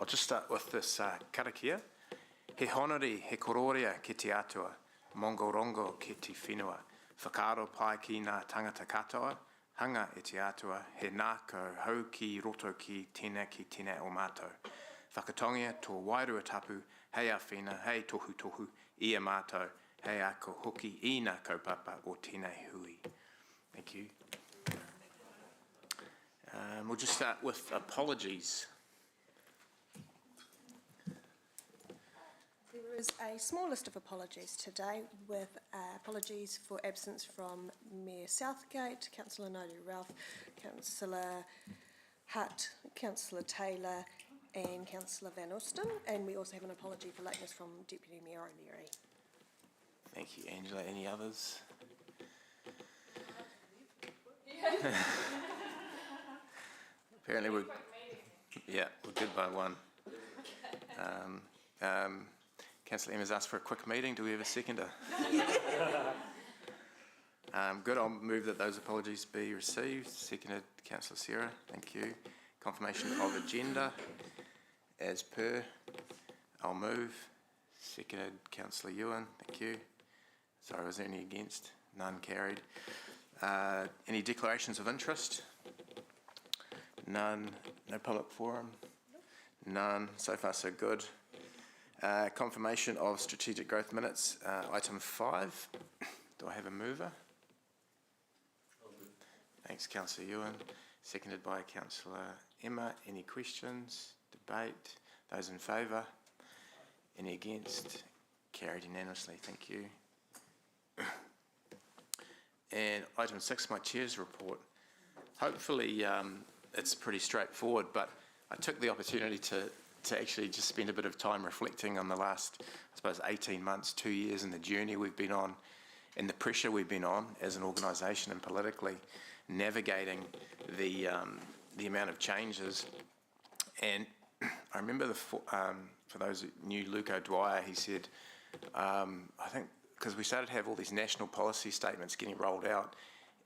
I'll just start with this karakia. He honori, he kororia ki te atua, mongorongo ki te whenua, whakaaro pai ki ngā tangata katoa, hanga e te atua, he nāko hau ki roto ki tēnā o mātou. Whakatongia tō wairua tapu, hei a whena, hei tohu tohu, i a mātou, hei a ko hoki i ngā kaupapa o tēnei hui. Thank you. We'll just start with apologies. There is a small list of apologies today, with apologies for absence from Mayor Southgate, Councillor Naidoo-Ralph, Councillor Hutt, Councillor Taylor and Councillor Van Alston, and we also have an apology for lateness from Deputy Mayor O'Leary. Thank you, Angela. Any others? Apparently we're good by one. Councillor Emma's asked for a quick meeting. Do we have a seconder? Good. I'll move that those apologies be received. Seconded, Councillor Sierra. Thank you. Confirmation of agenda as per. I'll move. Seconded, Councillor Ewan. Thank you. Sorry, was there any against? None carried. Any declarations of interest? None. No public forum? None. So far, so good. Confirmation of strategic growth minutes. Item 5. Do I have a mover? Thanks, Councillor Ewan. Seconded by Councillor Emma. Any questions? Debate? Those in favour? Any against? Carried unanimously. Thank you. And item 6, my chair's report. Hopefully it's pretty straightforward, but I took the opportunity to actually just spend a bit of time reflecting on the last, I suppose, 18 months, 2 years, and the journey we've been on and the pressure we've been on as an organisation and politically navigating the amount of changes. And I remember, for those who knew Luke O'Dwyer, he said, I think, because we started to have all these national policy statements getting rolled out,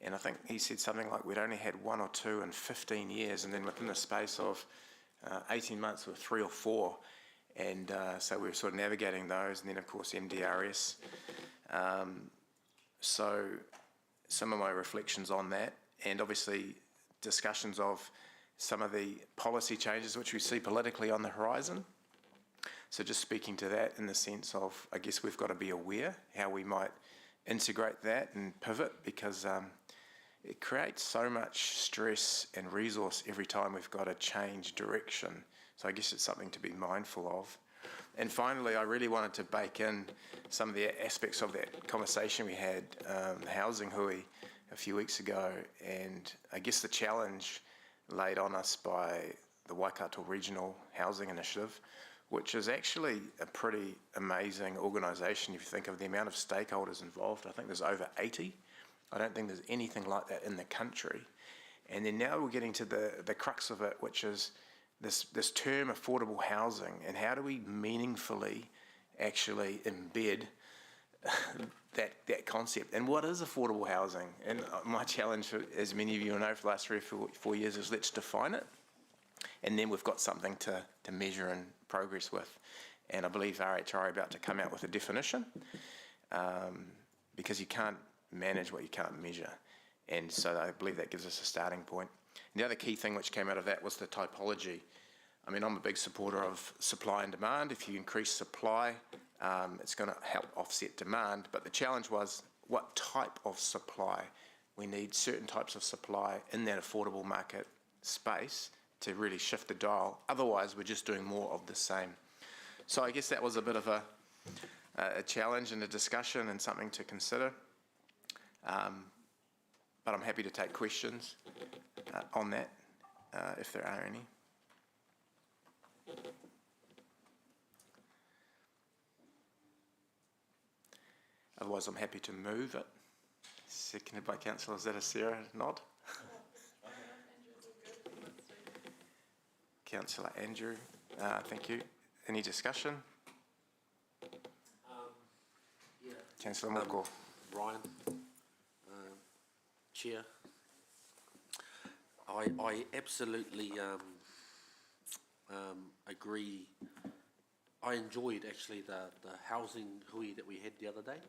and I think he said something like we'd only had 1 or 2 in 15 years, and then within the space of 18 months there were 3 or 4, and so we were sort of navigating those, and then of course MDRS. So some of my reflections on that, and obviously discussions of some of the policy changes which we see politically on the horizon. So just speaking to that in the sense of, I guess we've got to be aware how we might integrate that and pivot, because it creates so much stress and resource every time we've got to change direction. So I guess it's something to be mindful of. And finally, I really wanted to bake in some of the aspects of that conversation we had, the housing hui, a few weeks ago, and I guess the challenge laid on us by the Waikato Regional Housing Initiative, which is actually a pretty amazing organisation if you think of the amount of stakeholders involved. I think there's over 80. I don't think there's anything like that in the country. And then now we're getting to the crux of it, which is this term affordable housing, and how do we meaningfully actually embed that concept, and what is affordable housing? And my challenge, as many of you know, for the last 3 or 4 years is let's define it, and then we've got something to measure and progress with. And I believe RHR are about to come out with a definition, because you can't manage what you can't measure, and so I believe that gives us a starting point. And the other key thing which came out of that was the typology. I mean, I'm a big supporter of supply and demand. If you increase supply, it's going to help offset demand, but the challenge was what type of supply. We need certain types of supply in that affordable market space to really shift the dial. Otherwise, we're just doing more of the same. So I guess that was a bit of a challenge and a discussion and something to consider. But I'm happy to take questions on that, if there are any. Otherwise, I'm happy to move it. Seconded by Councillor Sarah nod. Councillor Andrew, thank you. Any discussion? Yeah. Councillor Moko. Ryan, Chair. I absolutely agree. I enjoyed actually the housing hui that we had the other day.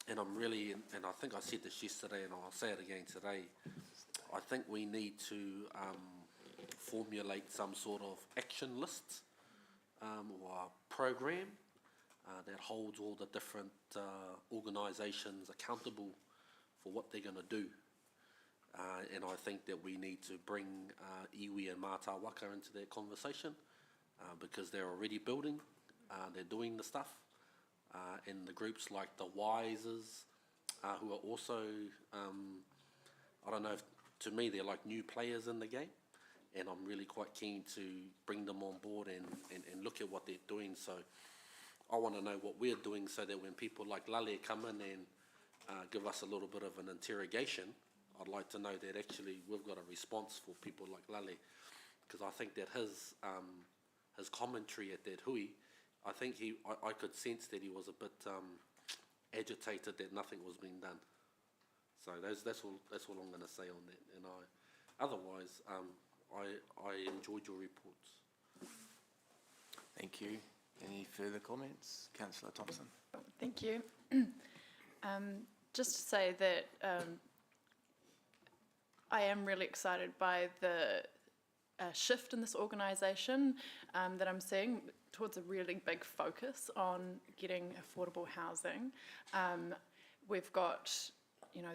And I'm really, and I think I said this yesterday and I'll say it again today, I think we need to formulate some sort of action list or a program that holds all the different organisations accountable for what they're going to do. And I think that we need to bring iwi and Mata Waka into that conversation because they're already building, they're doing the stuff. And the groups like the Wises, who are also, I don't know, to me they're like new players in the game. And I'm really quite keen to bring them on board and look at what they're doing. So I want to know what we're doing so that when people like Lale come in and give us a little bit of an interrogation, I'd like to know that actually we've got a response for people like Lale. Because I think that his commentary at that hui, I think I could sense that he was a bit agitated that nothing was being done. So that's all I'm going to say on that. And otherwise, I enjoyed your reports. Thank you. Any further comments? Councillor Thompson. Thank you. Just to say that I am really excited by the shift in this organisation that I'm seeing towards a really big focus on getting affordable housing. We've got, you know,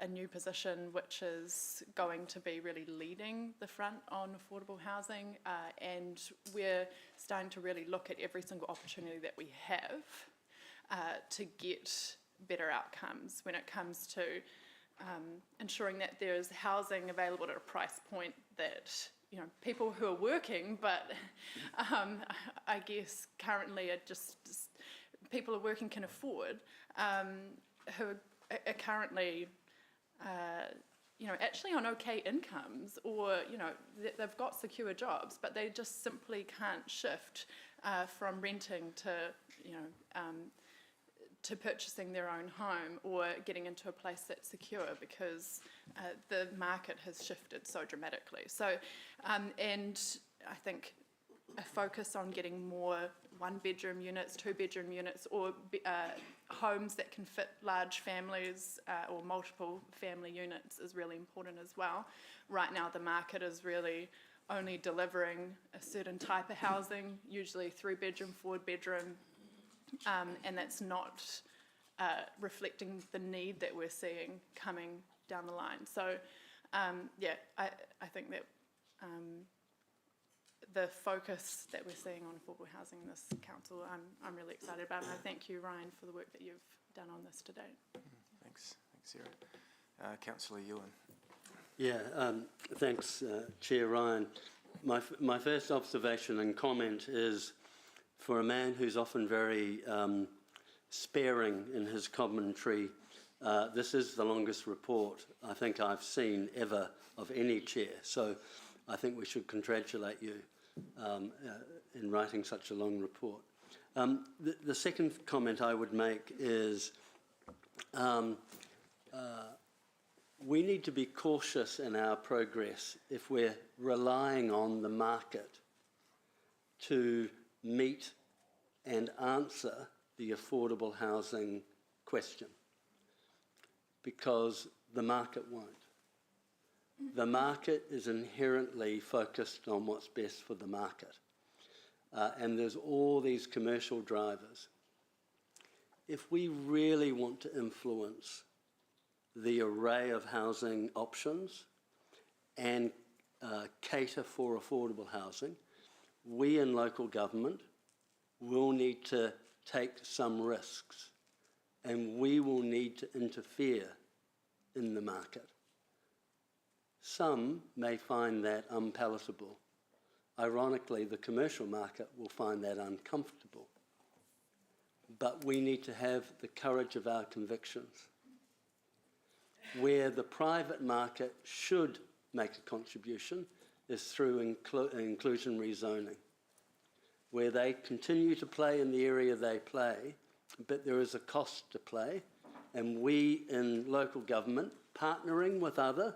a new position which is going to be really leading the front on affordable housing, and we're starting to really look at every single opportunity that we have to get better outcomes when it comes to ensuring that there's housing available at a price point that, you know, people who are working, but I guess currently are just people who are working can afford, who are currently, you know, actually on okay incomes, or, you know, they've got secure jobs, but they just simply can't shift from renting to, you know, to purchasing their own home or getting into a place that's secure because the market has shifted so dramatically. So, and I think a focus on getting more one-bedroom units, two-bedroom units, or homes that can fit large families or multiple family units is really important as well. Right now, the market is really only delivering a certain type of housing, usually three-bedroom, four-bedroom, and that's not reflecting the need that we're seeing coming down the line. So, yeah, I think that the focus that we're seeing on affordable housing in this council, I'm really excited about, and I thank you, Ryan, for the work that you've done on this today. Thanks, Sarah. Councillor Ewan. Yeah, thanks, Chair Ryan. My first observation and comment is, for a man who's often very sparing in his commentary, this is the longest report I think I've seen ever of any chair. So I think we should congratulate you in writing such a long report. The second comment I would make is we need to be cautious in our progress if we're relying on the market to meet and answer the affordable housing question, because the market won't. The market is inherently focused on what's best for the market. And there's all these commercial drivers. If we really want to influence the array of housing options and cater for affordable housing, we in local government will need to take some risks, and we will need to interfere in the market. Some may find that unpalatable. Ironically, the commercial market will find that uncomfortable. But we need to have the courage of our convictions. Where the private market should make a contribution is through inclusionary zoning, where they continue to play in the area they play, but there is a cost to play, and we in local government, partnering with other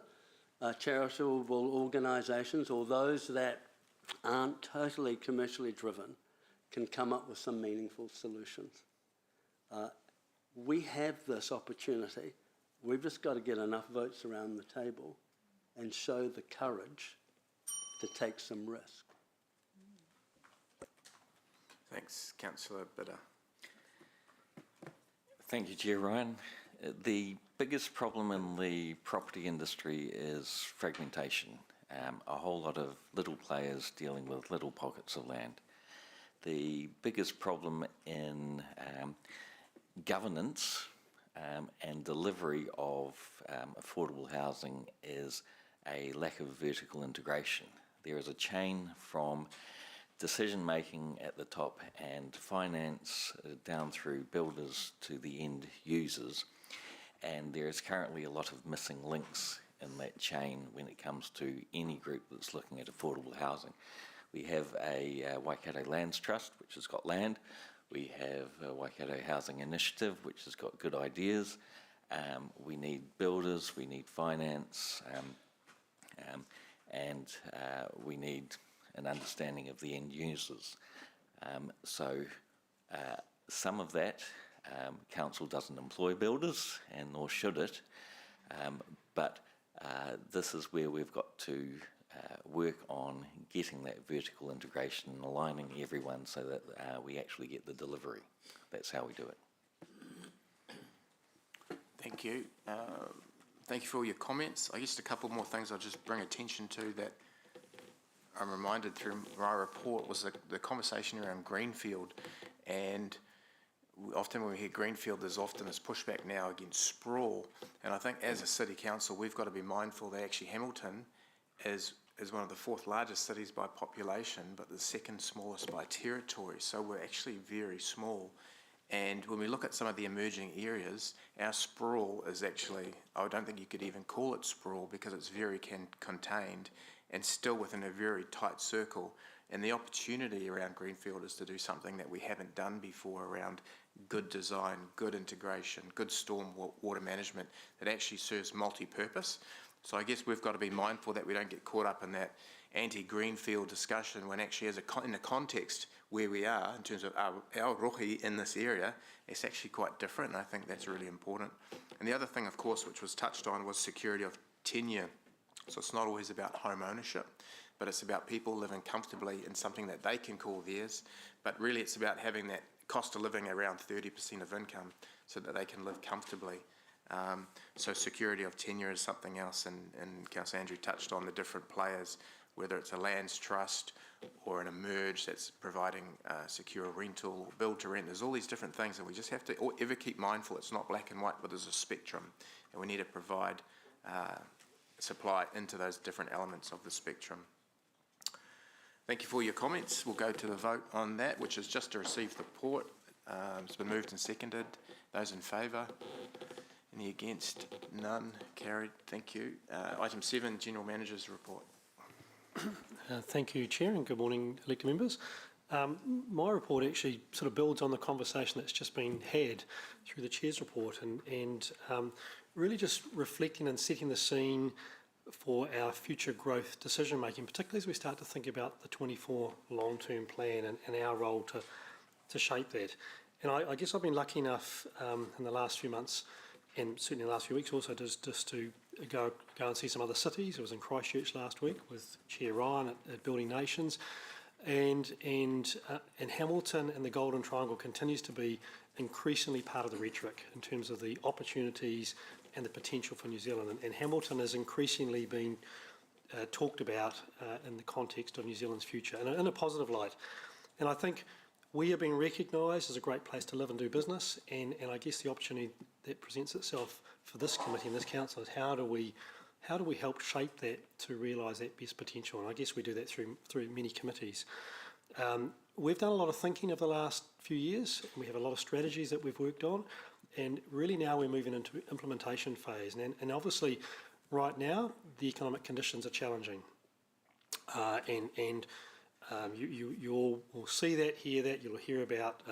charitable organisations or those that aren't totally commercially driven can come up with some meaningful solutions. We have this opportunity. We've just got to get enough votes around the table and show the courage to take some risk. Thanks, Councillor Bidder. Thank you, Chair Ryan. The biggest problem in the property industry is fragmentation. A whole lot of little players dealing with little pockets of land. The biggest problem in governance and delivery of affordable housing is a lack of vertical integration. There is a chain from decision making at the top and finance down through builders to the end users, and there is currently a lot of missing links in that chain when it comes to any group that's looking at affordable housing. We have a Waikato Lands Trust, which has got land. We have a Waikato Housing Initiative, which has got good ideas. We need builders, we need finance, and we need an understanding of the end users. Some of that, council doesn't employ builders, and nor should it, but this is where we've got to work on getting that vertical integration and aligning everyone so that we actually get the delivery. That's how we do it. Thank you. Thank you for all your comments. I guess a couple more things I'll just bring attention to that I'm reminded through my report was the conversation around Greenfield. And often when we hear Greenfield, there's often this pushback now against sprawl. And I think as a city council, we've got to be mindful that actually Hamilton is one of the fourth largest cities by population, but the second smallest by territory. So we're actually very small. And when we look at some of the emerging areas, our sprawl is actually, I don't think you could even call it sprawl because it's very contained and still within a very tight circle. And the opportunity around Greenfield is to do something that we haven't done before around good design, good integration, good storm water management that actually serves multi-purpose. So I guess we've got to be mindful that we don't get caught up in that anti-Greenfield discussion when actually in the context where we are in terms of our rohi in this area, it's actually quite different, and I think that's really important. And the other thing, of course, which was touched on was security of tenure. So it's not always about home ownership, but it's about people living comfortably in something that they can call theirs. But really it's about having that cost of living around 30% of income so that they can live comfortably. So security of tenure is something else, and Councillor Andrew touched on the different players, whether it's a lands trust or an emerge that's providing secure rental or build to rent. There's all these different things, and we just have to ever keep mindful it's not black and white, but there's a spectrum, and we need to provide supply into those different elements of the spectrum. Thank you for your comments. We'll go to the vote on that, which is just to receive the report. It's been moved and seconded. Those in favour? Any against? None. Carried. Thank you. Item 7, General Manager's report. Thank you, Chair, and good morning, elected members. My report actually sort of builds on the conversation that's just been had through the Chair's report, and really just reflecting and setting the scene for our future growth decision making, particularly as we start to think about the 24 long-term plan and our role to shape that. And I guess I've been lucky enough in the last few months, and certainly in the last few weeks also, just to go and see some other cities. I was in Christchurch last week with Chair Ryan at Building Nations, and Hamilton and the Golden Triangle continues to be increasingly part of the rhetoric in terms of the opportunities and the potential for New Zealand. And Hamilton is increasingly being talked about in the context of New Zealand's future, and in a positive light. And I think we are being recognised as a great place to live and do business, and I guess the opportunity that presents itself for this committee and this council is how do we help shape that to realise that best potential? And I guess we do that through many committees. We've done a lot of thinking over the last few years, and we have a lot of strategies that we've worked on, and really now we're moving into implementation phase. And obviously right now the economic conditions are challenging, you all will see that, hear that. You'll hear about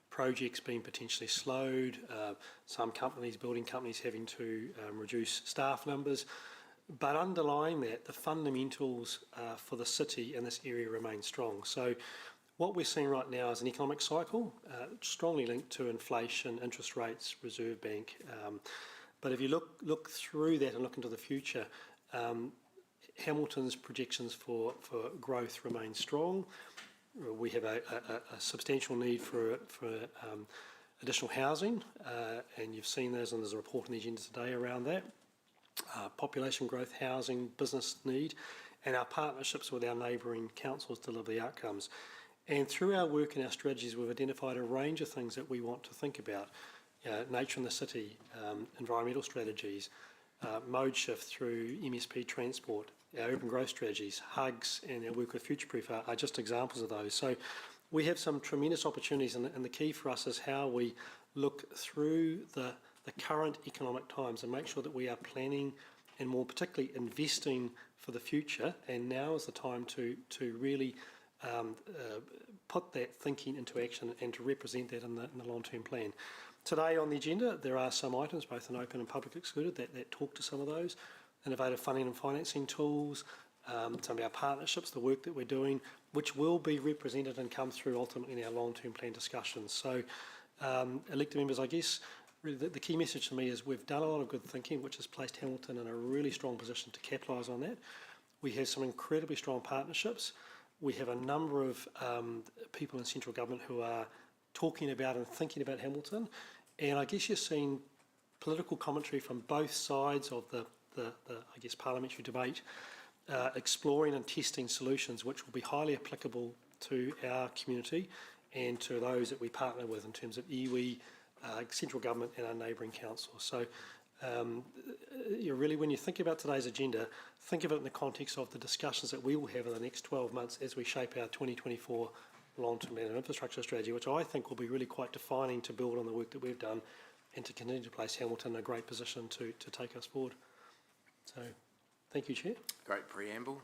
projects being potentially slowed, some companies, building companies, having to reduce staff numbers. But underlying that, the fundamentals for the city in this area remain strong. So what we're seeing right now is an economic cycle, strongly linked to inflation, interest rates, Reserve Bank. But if you look through that and look into the future, Hamilton's projections for growth remain strong. We have a substantial need for additional housing, and you've seen those, and there's a report on the agenda today around that. Population growth, housing, business need, and our partnerships with our neighbouring councils deliver the outcomes. And through our work and our strategies, we've identified a range of things that we want to think about. Nature in the city, environmental strategies, mode shift through MSP transport, our urban growth strategies, HUGs, and our work with Futureproof are just examples of those. So we have some tremendous opportunities, and the key for us is how we look through the current economic times and make sure that we are planning and more particularly investing for the future. And now is the time to really put that thinking into action and to represent that in the long-term plan. Today on the agenda, there are some items, both in open and public excluded, that talk to some of those. Innovative funding and financing tools, some of our partnerships, the work that we're doing, which will be represented and come through ultimately in our long-term plan discussions. So, elected members, I guess, really the key message to me is we've done a lot of good thinking, which has placed Hamilton in a really strong position to capitalise on that. We have some incredibly strong partnerships. We have a number of people in central government who are talking about and thinking about Hamilton. And I guess you're seeing political commentary from both sides of the I guess, parliamentary debate, exploring and testing solutions which will be highly applicable to our community and to those that we partner with in terms of iwi, central government and our neighbouring councils. So really, when you think about today's agenda, think of it in the context of the discussions that we will have in the next 12 months as we shape our 2024 long-term land and infrastructure strategy, which I think will be really quite defining to build on the work that we've done and to continue to place Hamilton in a great position to take us forward. So, thank you, Chair. Great preamble.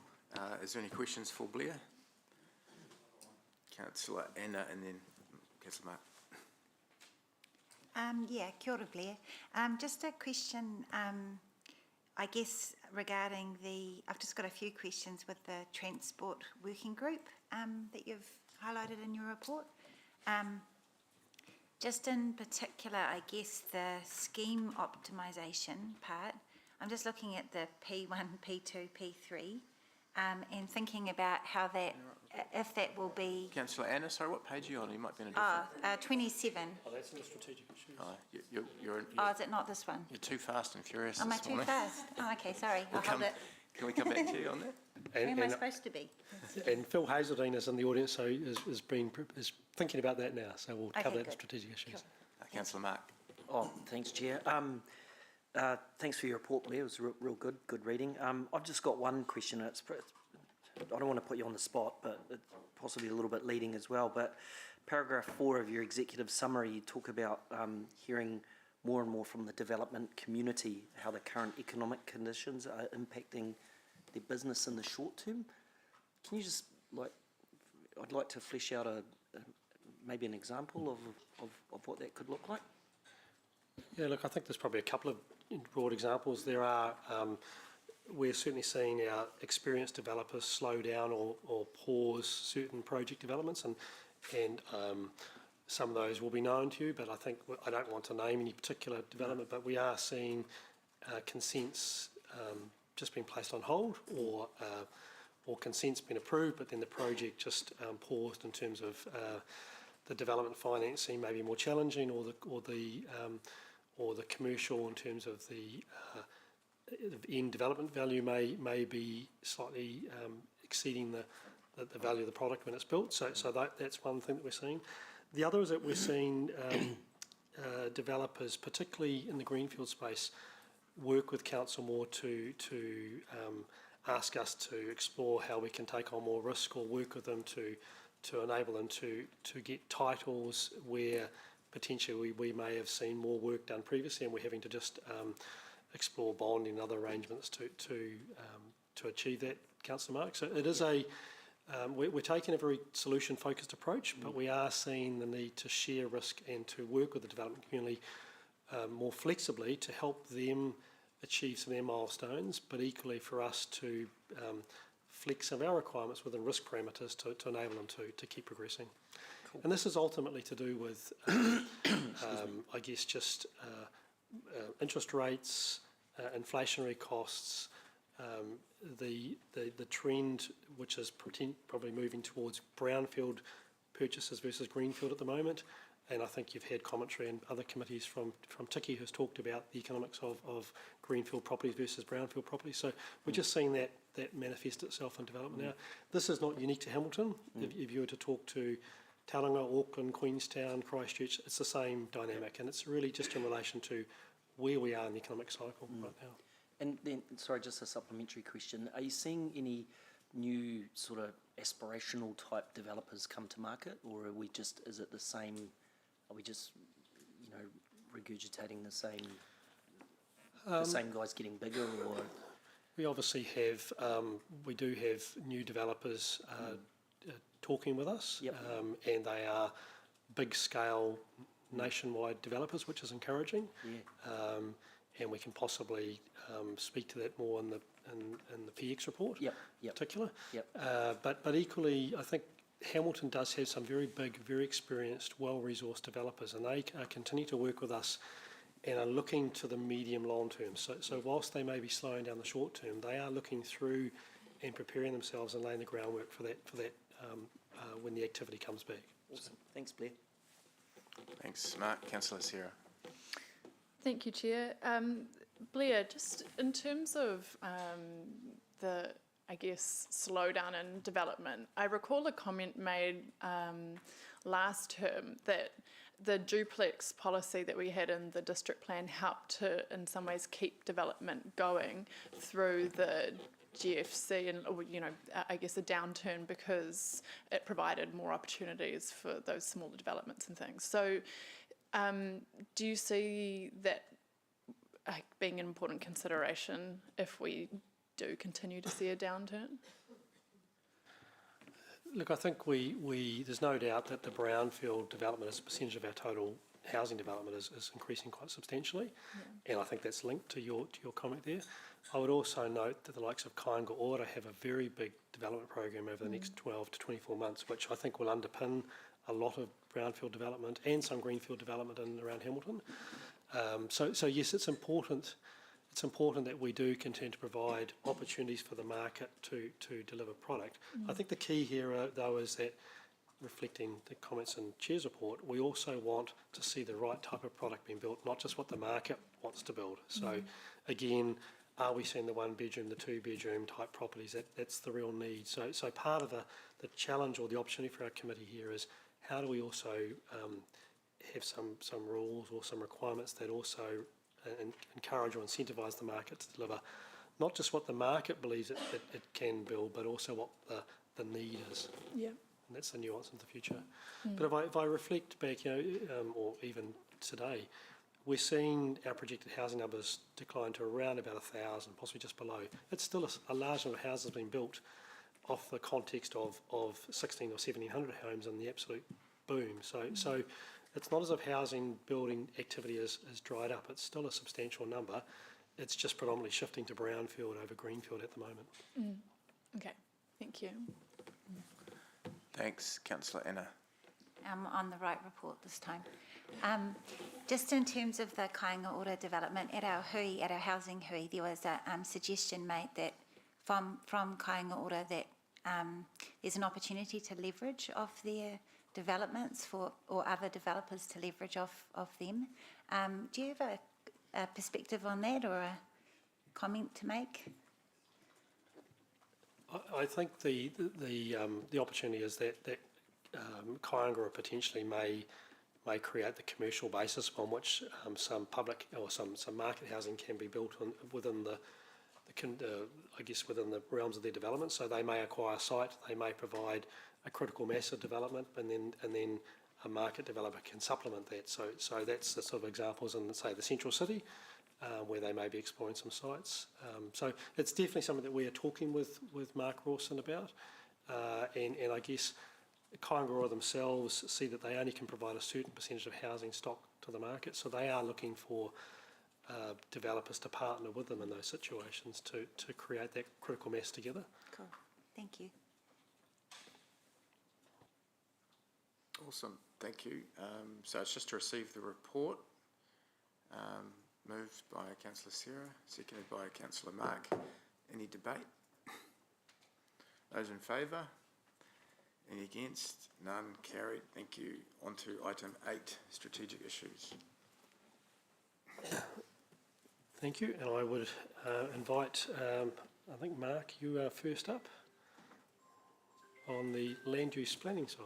Is there any questions for Blair? Councillor Anna and then Councillor Mark. Yeah, kia ora, Blair. Just a question, I guess, regarding I've just got a few questions with the Transport Working Group that you've highlighted in your report. Just in particular, I guess, the scheme optimisation part, I'm just looking at the P1, P2, P3, and thinking about how that, if that will be... Councillor Anna, sorry, what page are you on? You might be in a different... 27. Oh, that's in the strategic issues. Oh, is it not this one? You're too fast and furious Am I this too morning. fast? Oh, okay, sorry. I'll hold it. Can we come back to you on that? Where am I supposed to be? And Phil Hazeldine is in the audience, so is thinking about that now. So we'll cover that in good. strategic issues. Cool. Councillor Mark. Oh, thanks, Chair. Thanks for your report, Blair. It was real good reading. I've just got one question. I don't want to put you on the spot, but it's possibly a little bit leading as well. But paragraph 4 of your executive summary, you talk about hearing more and more from the development community, how the current economic conditions are impacting their business in the short term. Can you just, I'd like to flesh out maybe an example of what that could look like? Yeah, look, I think there's probably a couple of broad examples. There are, we're certainly seeing our experienced developers slow down or pause certain project developments, and some of those will be known to you, but I think I don't want to name any particular development, but we are seeing consents just being placed on hold, or consents been approved, but then the project just paused in terms of the development financing may be more challenging, or the commercial in terms of the end development value may be slightly exceeding the value of the product when it's built. So that's one thing that we're seeing. The other is that we're seeing developers, particularly in the greenfield space, work with council more to ask us to explore how we can take on more risk, or work with them to enable them to get titles where potentially we may have seen more work done previously, and we're having to just explore bonding and other arrangements to achieve that, Councillor Mark. So it is we're taking a very solution-focused approach, but we are seeing the need to share risk and to work with the development community more flexibly to help them achieve some of their milestones, but equally for us to flex some of our requirements within risk parameters to enable them to keep progressing. And this is ultimately to do with, I guess, just interest rates, inflationary costs, the trend which is probably moving towards brownfield purchases versus greenfield at the moment. And I think you've had commentary in other committees from Tiki who's talked about the economics of greenfield properties versus brownfield properties. So we're just seeing that manifest itself in development now. This is not unique to Hamilton. If you were to talk to Tauranga, Auckland, Queenstown, Christchurch, it's the same dynamic, and it's really just in relation to where we are in the economic cycle right now. And then, sorry, just a supplementary question. Are you seeing any new sort of aspirational type developers come to market, or is it the same, are we just, regurgitating the same guys getting bigger, or? We obviously have, we do have new developers talking with us, Yep. And they are big scale nationwide developers, which is encouraging. Yeah. And we can possibly speak to that more in the PX report, Yep. in particular. Yep. But equally, I think Hamilton does have some very big, very experienced, well-resourced developers, and they continue to work with us and are looking to the medium long term. So whilst they may be slowing down the short term, they are looking through and preparing themselves and laying the groundwork for that when the activity comes back. Awesome. Thanks, Blair. Thanks, Mark. Councillor Sierra. Thank you, Chair. Blair, just in terms of the, I guess, slowdown in development, I recall a comment made last term that the duplex policy that we had in the district plan helped to, in some ways, keep development going through the GFC and, I guess, a downturn, because it provided more opportunities for those smaller developments and things. So do you see that being an important consideration if we do continue to see a downturn? Look, I think there's no doubt that the brownfield development as a percentage of our total housing development is increasing quite substantially, and I think that's linked to your comment there. I would also note that the likes of Kāinga Ora have a very big development program over the next 12 to 24 months, which I think will underpin a lot of brownfield development and some greenfield development in and around Hamilton. So yes, it's important. It's important that we do continue to provide opportunities for the market to deliver product. I think the key here, though, is that, reflecting the comments in Chair's report, we also want to see the right type of product being built, not just what the market wants to build. So again, are we seeing the one bedroom, the two bedroom type properties? That's the real need. So part of the challenge or the opportunity for our committee here is how do we also have some rules or some requirements that also encourage or incentivise the market to deliver not just what the market believes it can build, but also what the need is. Yeah. And that's the nuance of the future. But if I reflect back, or even today, we're seeing our projected housing numbers decline to around about 1,000, possibly just below. It's still a large number of houses being built off the context of 1,600 or 1,700 homes and the absolute boom. So it's not as if housing building activity has dried up. It's still a substantial number. It's just predominantly shifting to brownfield over greenfield at the moment. Okay, thank you. Thanks, Councillor Anna. I'm on the right report this time. Just in terms of the Kāinga Ora development, at our housing hui, there was a suggestion made that from Kāinga Ora that there's an opportunity to leverage off their developments or other developers to leverage off them. Do you have a perspective on that or a comment to make? I think the opportunity is that Kāinga Ora potentially may create the commercial basis on which some public or some market housing can be built within the realms of their development. So they may acquire a site, they may provide a critical mass of development, and then a market developer can supplement that. So that's the sort of examples in, say, the central city, where they may be exploring some sites. So it's definitely something that we are talking with Mark Rawson about, and I guess Kāinga Ora themselves see that they only can provide a certain percentage of housing stock to the market, so they are looking for developers to partner with them in those situations to create that critical mass together. Cool, thank you. Awesome, thank you. So it's just to receive the report. Moved by Councillor Sarah, seconded by Councillor Mark. Any debate? Those in favour? Any against? None, carried. Thank you. On to item 8, strategic issues. Thank you, and I would invite, I think Mark, you are first up on the land use planning side.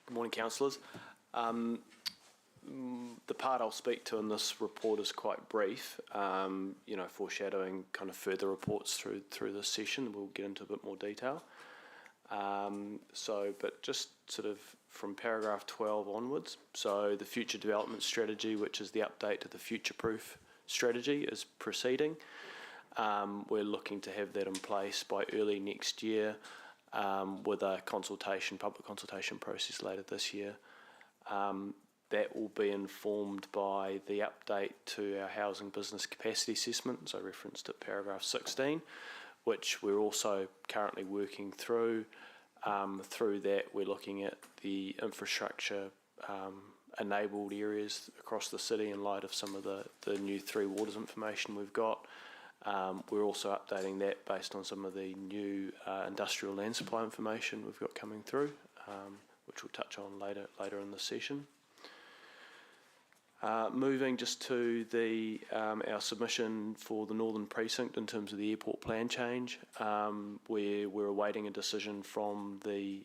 Good morning, councillors. The part I'll speak to in this report is quite brief, foreshadowing kind of further reports through this session. We'll get into a bit more detail. But just sort of from paragraph 12 onwards, so the future development strategy, which is the update to the future-proof strategy, is proceeding. We're looking to have that in place by early next year, with a public consultation process later this year. That will be informed by the update to our housing business capacity assessment, so referenced at paragraph 16, which we're also currently working through. Through that, we're looking at the infrastructure enabled areas across the city in light of some of the new Three Waters information we've got. We're also updating that based on some of the new industrial land supply information we've got coming through, which we'll touch on later in the session. Moving just to our submission for the Northern Precinct in terms of the airport plan change, we're awaiting a decision from the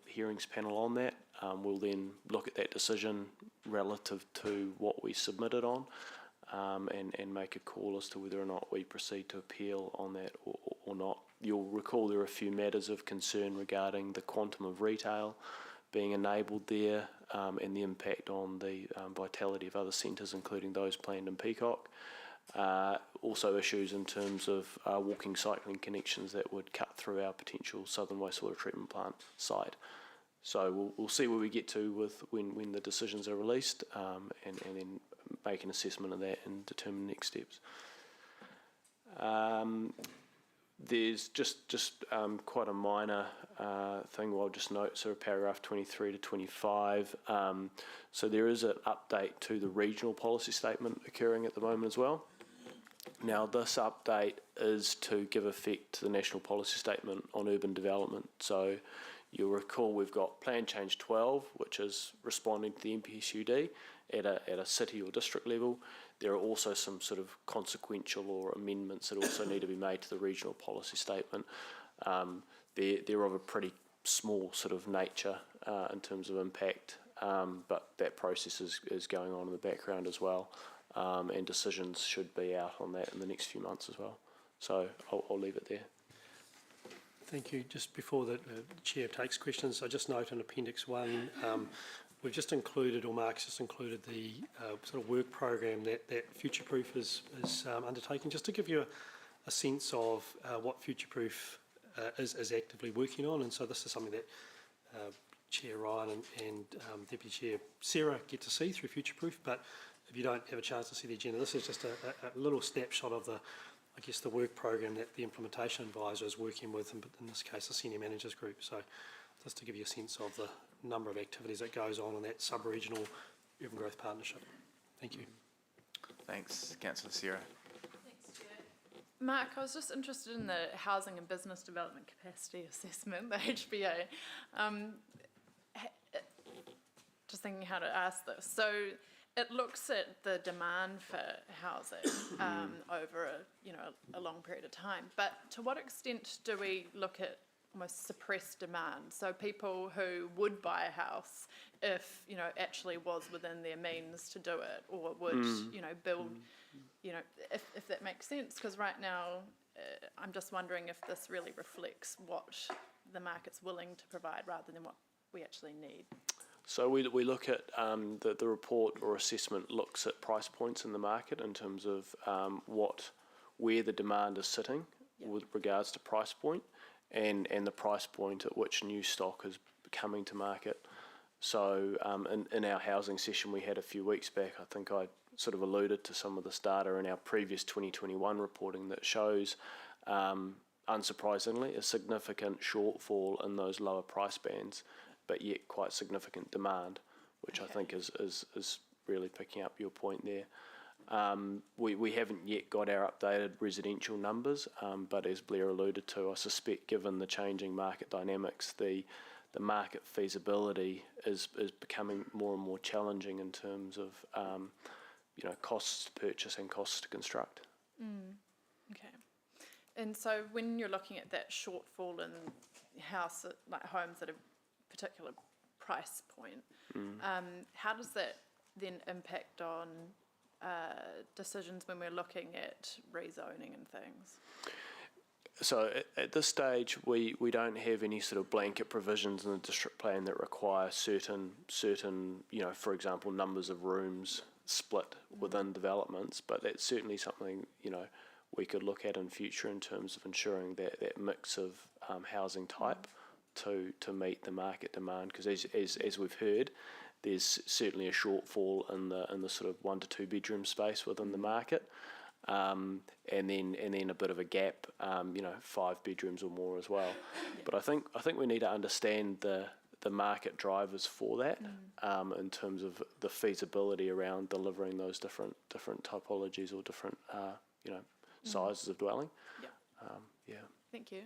hearings panel on that. We'll then look at that decision relative to what we submitted on, and make a call as to whether or not we proceed to appeal on that or not. You'll recall there are a few matters of concern regarding the quantum of retail being enabled there, and the impact on the vitality of other centres, including those planned in Peacock. Also issues in terms of walking, cycling connections that would cut through our potential Southern Wastewater Treatment Plant site. So we'll see where we get to with when the decisions are released, and then make an assessment of that and determine next steps. There's just quite a minor thing I'll just note, so paragraph 23 to 25. So there is an update to the regional policy statement occurring at the moment as well. Now this update is to give effect to the national policy statement on urban development. So you'll recall we've got Plan Change 12, which is responding to the NPSUD at a city or district level. There are also some sort of consequential or amendments that also need to be made to the regional policy statement. They're of a pretty small sort of nature in terms of impact, but that process is going on in the background as well, and decisions should be out on that in the next few months as well. So I'll leave it there. Thank you. Just before the Chair takes questions, I just note in Appendix 1, we've just included, or Mark's just included, the sort of work program that Future-Proof is undertaking, just to give you a sense of what Future-Proof is actively working on. And so this is something that Chair Ryan and Deputy Chair Sarah get to see through Future-Proof. But if you don't have a chance to see the agenda, this is just a little snapshot of the work program that the implementation advisor is working with, in this case the senior managers group. So just to give you a sense of the number of activities that goes on in that sub-regional urban growth partnership. Thank you. Thanks, Councillor Sarah. Thanks, Chair. Mark, I was just interested in the Housing and Business Development Capacity Assessment, the HBA. Just thinking how to ask this. So it looks at the demand for housing over a long period of time, but to what extent do we look at almost suppressed demand? So people who would buy a house if actually was within their means to do it, or would build, if that makes sense. Because right now I'm just wondering if this really reflects what the market's willing to provide rather than what we actually need. So we look at the report or assessment looks at price points in the market in terms of what where the demand is sitting with regards to price point and the price point at which new stock is coming to market. So in our housing session we had a few weeks back, I think I sort of alluded to some of this data in our previous 2021 reporting that shows, unsurprisingly, a significant shortfall in those lower price bands, but yet quite significant demand, which I think is really picking up your point there. We haven't yet got our updated residential numbers, but as Blair alluded to, I suspect given the changing market dynamics, the market feasibility is becoming more and more challenging in terms of costs to purchase and costs to construct. Okay. And so when you're looking at that shortfall in homes at a particular price point, how does that then impact on decisions when we're looking at rezoning and things? So at this stage, we don't have any sort of blanket provisions in the district plan that require certain for example, numbers of rooms split within developments, but that's certainly something we could look at in future in terms of ensuring that mix of housing type to meet the market demand, because as we've heard, there's certainly a shortfall in the sort of 1 to 2 bedroom space within the market, and then a bit of a gap, 5 bedrooms or more as well. But I think we need to understand the market drivers for that, in terms of the feasibility around delivering those different typologies or different sizes of dwelling. Thank you.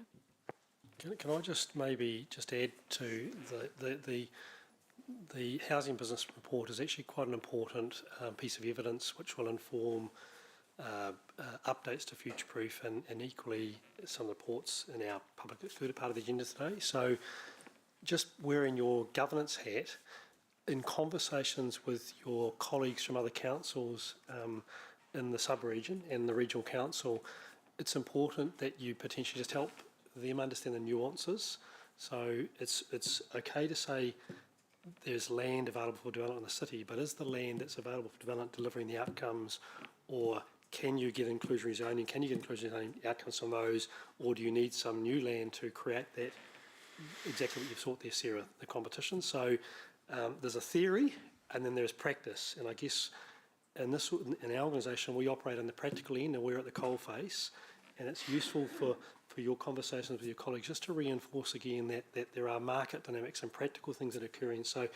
Can I just maybe add to the housing business report is actually quite an important piece of evidence which will inform updates to future-proof and equally some reports in our public included part of the agenda today. So just wearing your governance hat, in conversations with your colleagues from other councils in the sub-region and the regional council, it's important that you potentially just help them understand the nuances. So it's okay to say there's land available for development in the city, but is the land that's available for development delivering the outcomes, or can you get inclusionary zoning? Can you get inclusionary zoning outcomes from those, or do you need some new land to create that? Exactly what you've sought there, Sarah, the competition. So there's a theory and then there's practice, and I guess in our organisation we operate on the practical end and we're at the coalface, and it's useful for your conversations with your colleagues just to reinforce again that there are market dynamics and practical things that are occurring. So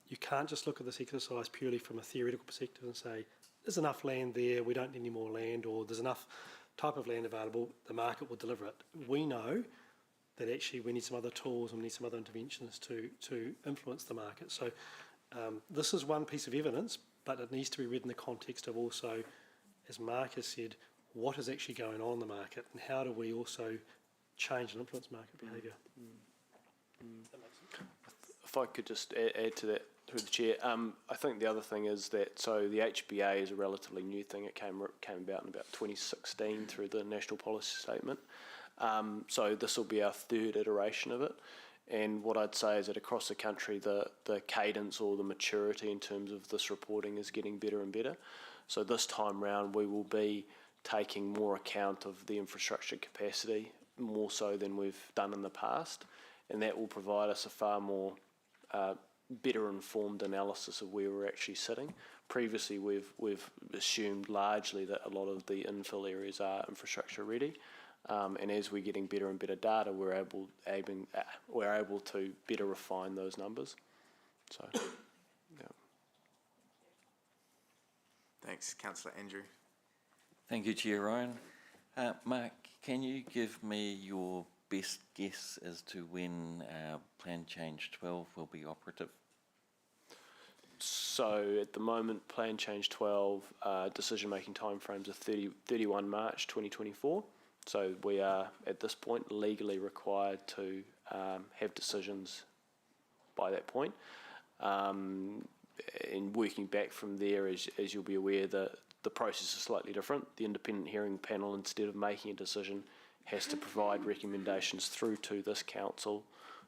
you can't just look at this exercise purely from a theoretical perspective and say there's enough land there, we don't need any more land, or there's enough type of land available, the market will deliver it. We know that actually we need some other tools and we need some other interventions to influence the market. So this is one piece of evidence, but it needs to be read in the context of also, as Mark has said, what is actually going on in the market and how do we also change and influence market behaviour. If I could just add to that through the chair, I think the other thing is that so the HBA is a relatively new thing. It came about in about 2016 through the National Policy Statement. So this will be our third iteration of it. And what I'd say is that across the country, the cadence or the maturity in terms of this reporting is getting better and better. So this time round, we will be taking more account of the infrastructure capacity, more so than we've done in the past. And that will provide us a far more better informed analysis of where we're actually sitting. Previously, we've assumed largely that a lot of the infill areas are infrastructure ready. And as we're getting better and better data, we're able to better refine those numbers. So, yeah. Thanks, Councillor Andrew. Thank you, Chair Ryan. Mark, can you give me your best guess as to when Plan Change 12 will be operative? So at the moment, Plan Change 12 decision-making timeframes are 31 March 2024. So we are, at this point, legally required to have decisions by that point. And working back from there, as you'll be aware, the process is slightly different. The independent hearing panel, instead of making a decision, has to provide recommendations through to this council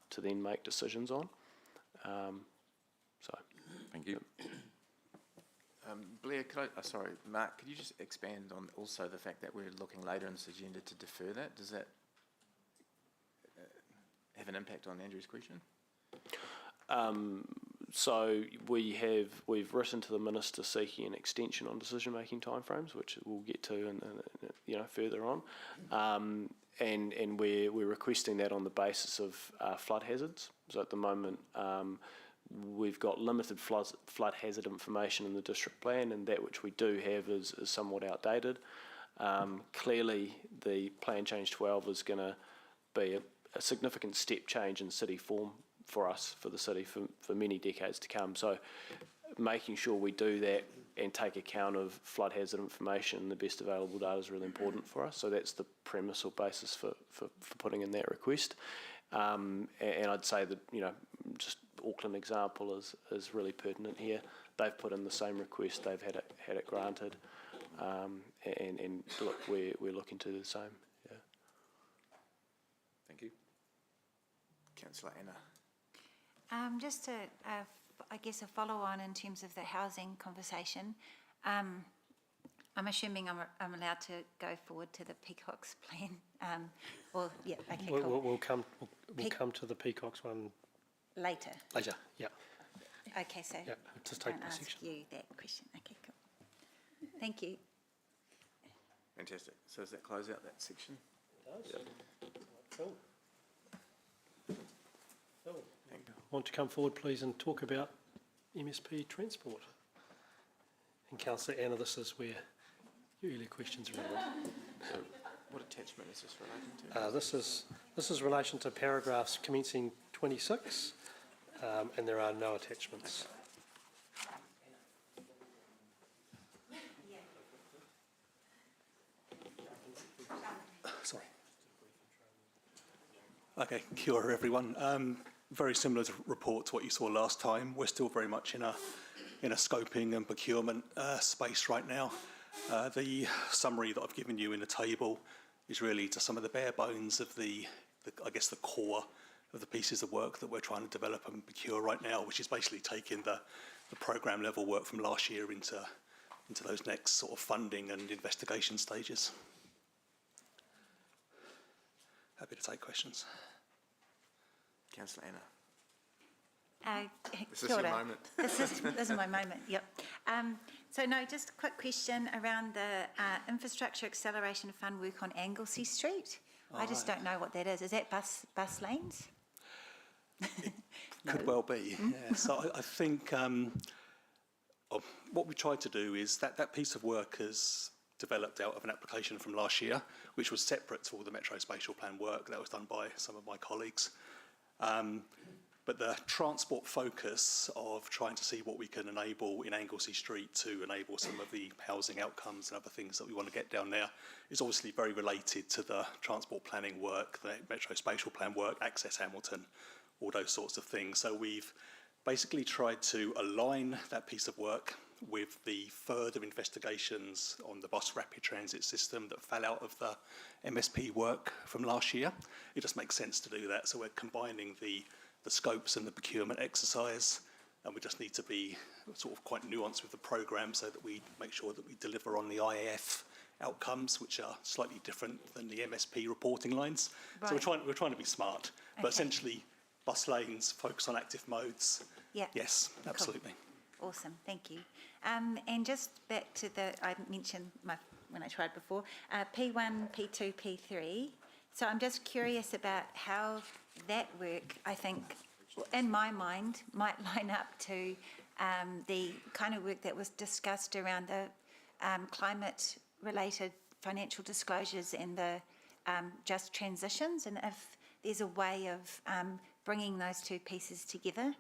to then make decisions on. Thank you. Blair, sorry, Mark, could you just expand on also the fact that we're looking later in this agenda to defer that? Does that have an impact on Andrew's question? So we've written to the Minister seeking an extension on decision-making timeframes, which we'll get to further on. And we're requesting that on the basis of flood hazards. So at the moment, we've got limited flood hazard information in the district plan, and that which we do have is somewhat outdated. Clearly, the Plan Change 12 is going to be a significant step change in city form for us, for the city, for many decades to come. So making sure we do that and take account of flood hazard information and the best available data is really important for us. So that's the premise or basis for putting in that request. And I'd say that, just Auckland example is really pertinent here. They've put in the same request, they've had it granted, and look, we're looking to do the same. Yeah. Thank you. Councillor Anna. Just I guess a follow-on in terms of the housing conversation. I'm assuming I'm allowed to go forward to the Peacocks plan. Okay, cool. We'll come to the Peacocks one Later. Yeah. Okay, so Yeah, just take don't the ask section. you that question. Okay, cool. Thank you. Fantastic. So does that close out that section? It does. Cool. Thank you. Want to come forward, please, and talk about MSP transport? And Councillor Anna, this is where your earlier questions are relevant. So what attachment is this relating to? This is relation to paragraphs commencing 26, and there are no attachments. Sorry. Okay, kia ora everyone. Very similar report to what you saw last time. We're still very much in a scoping and procurement space right now. The summary that I've given you in the table is really just some of the bare bones of the core of the pieces of work that we're trying to develop and procure right now, which is basically taking the programme level work from last year into those next sort of funding and investigation stages. Happy to take questions. Councillor Anna. This is Kia your ora. moment. This is my moment, yep. So no, just a quick question around the Infrastructure Acceleration Fund work on Anglesey Street. I just don't know what that is. Is that bus lanes? Could well be, yeah. So I think what we tried to do is that piece of work is developed out of an application from last year, which was separate to all the Metro Spatial Plan work that was done by some of my colleagues. But the transport focus of trying to see what we can enable in Anglesey Street to enable some of the housing outcomes and other things that we want to get down there is obviously very related to the transport planning work, the Metro Spatial Plan work, Access Hamilton, all those sorts of things. So we've basically tried to align that piece of work with the further investigations on the bus rapid transit system that fell out of the MSP work from last year. It just makes sense to do that. So we're combining the scopes and the procurement exercise, and we just need to be sort of quite nuanced with the programme so that we make sure that we deliver on the IAF outcomes, which are slightly different than the MSP reporting lines. Right. So we're trying to be smart, but essentially bus lanes, focus on active modes. Yeah. Yes, absolutely. Cool. Awesome, thank you. And just back to I mentioned when I tried before, P1, P2, P3. So I'm just curious about how that work, I think, in my mind, might line up to the kind of work that was discussed around the climate-related financial disclosures and the just transitions, and if there's a way of bringing those two pieces together.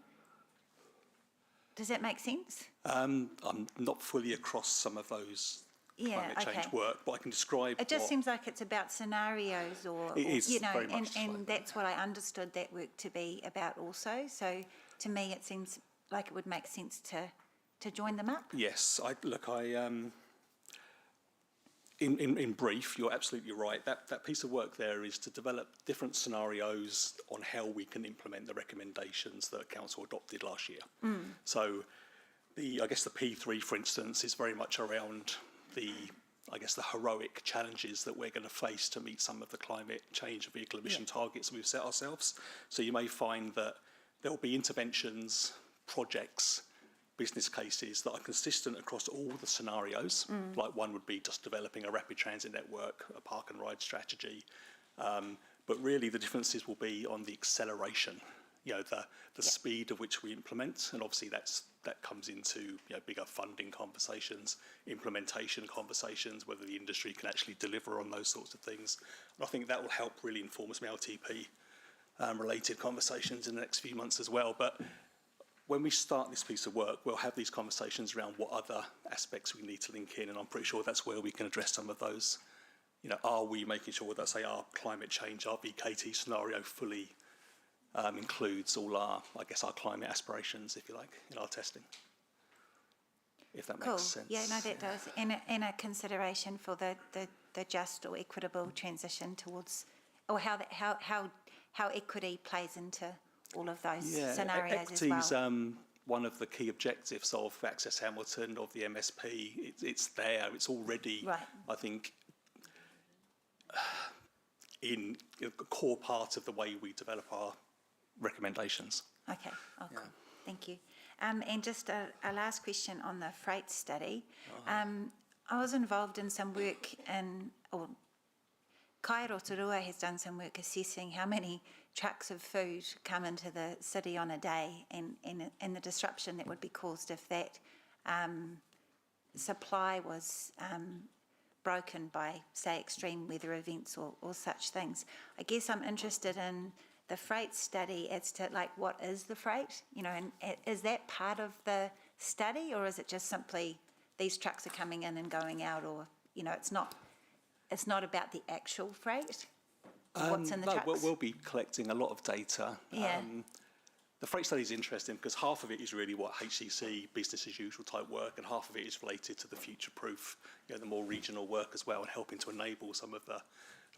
Does that make sense? I'm not fully across some of those climate change work, but I can describe. It just seems like it's about scenarios, or It is you know, very much and like that's what I understood that work to be about also. So to me, it seems like it would make sense to join them up. Yes, in brief, you're absolutely right. That piece of work there is to develop different scenarios on how we can implement the recommendations that Council adopted last year. So I guess the P3, for instance, is very much around the heroic challenges that we're going to face to meet some of the climate change and vehicle emission targets we've set ourselves. So you may find that there will be interventions, projects, business cases that are consistent across all the scenarios. Like one would be just developing a rapid transit network, a park and ride strategy. But really the differences will be on the acceleration, the speed of which we implement, and obviously that comes into bigger funding conversations, implementation conversations, whether the industry can actually deliver on those sorts of things. And I think that will help really inform some LTP related conversations in the next few months as well. But when we start this piece of work, we'll have these conversations around what other aspects we need to link in, and I'm pretty sure that's where we can address some of those. Are we making sure that, say, our climate change, our VKT scenario fully includes all our climate aspirations, if you like, in our testing? If that makes sense. Yeah, no, that does. And a consideration for the just or equitable transition towards, or how equity plays into all of those scenarios as well. Equity's one of the key objectives of Access Hamilton, of the MSP. It's there. It's already, right. I think, in a core part of the way we develop our recommendations. Okay, cool. Thank you. And just a last question on the freight study. I was involved in some work Kai Rotorua has done some work assessing how many trucks of food come into the city on a day and the disruption that would be caused if that supply was broken by, say, extreme weather events or such things. I guess I'm interested in the freight study as to what is the freight, and is that part of the study, or is it just simply these trucks are coming in and going out, or it's not about the actual freight, what's in the trucks? We'll be collecting a lot of data. Yeah. The freight study is interesting because half of it is really what HCC business as usual type work, and half of it is related to the future-proof, the more regional work as well, and helping to enable some of the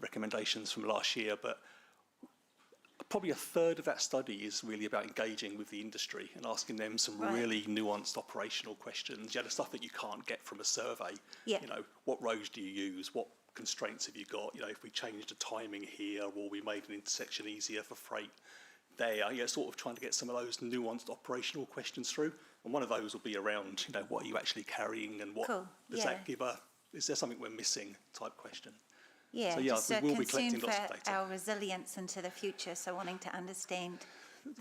recommendations from last year. But probably a third of that study is really about engaging with the industry and asking them some really nuanced operational questions. The stuff that you can't get from a survey. Yeah. What roads do you use? What constraints have you got? If we changed the timing here, or we made an intersection easier for freight there, sort of trying to get some of those nuanced operational questions through. And one of those will be around, what are you actually carrying, and what does that give is there something we're missing type question. Yeah, so, just a we will be concern collecting lots of for data. our resilience into the future, so wanting to understand.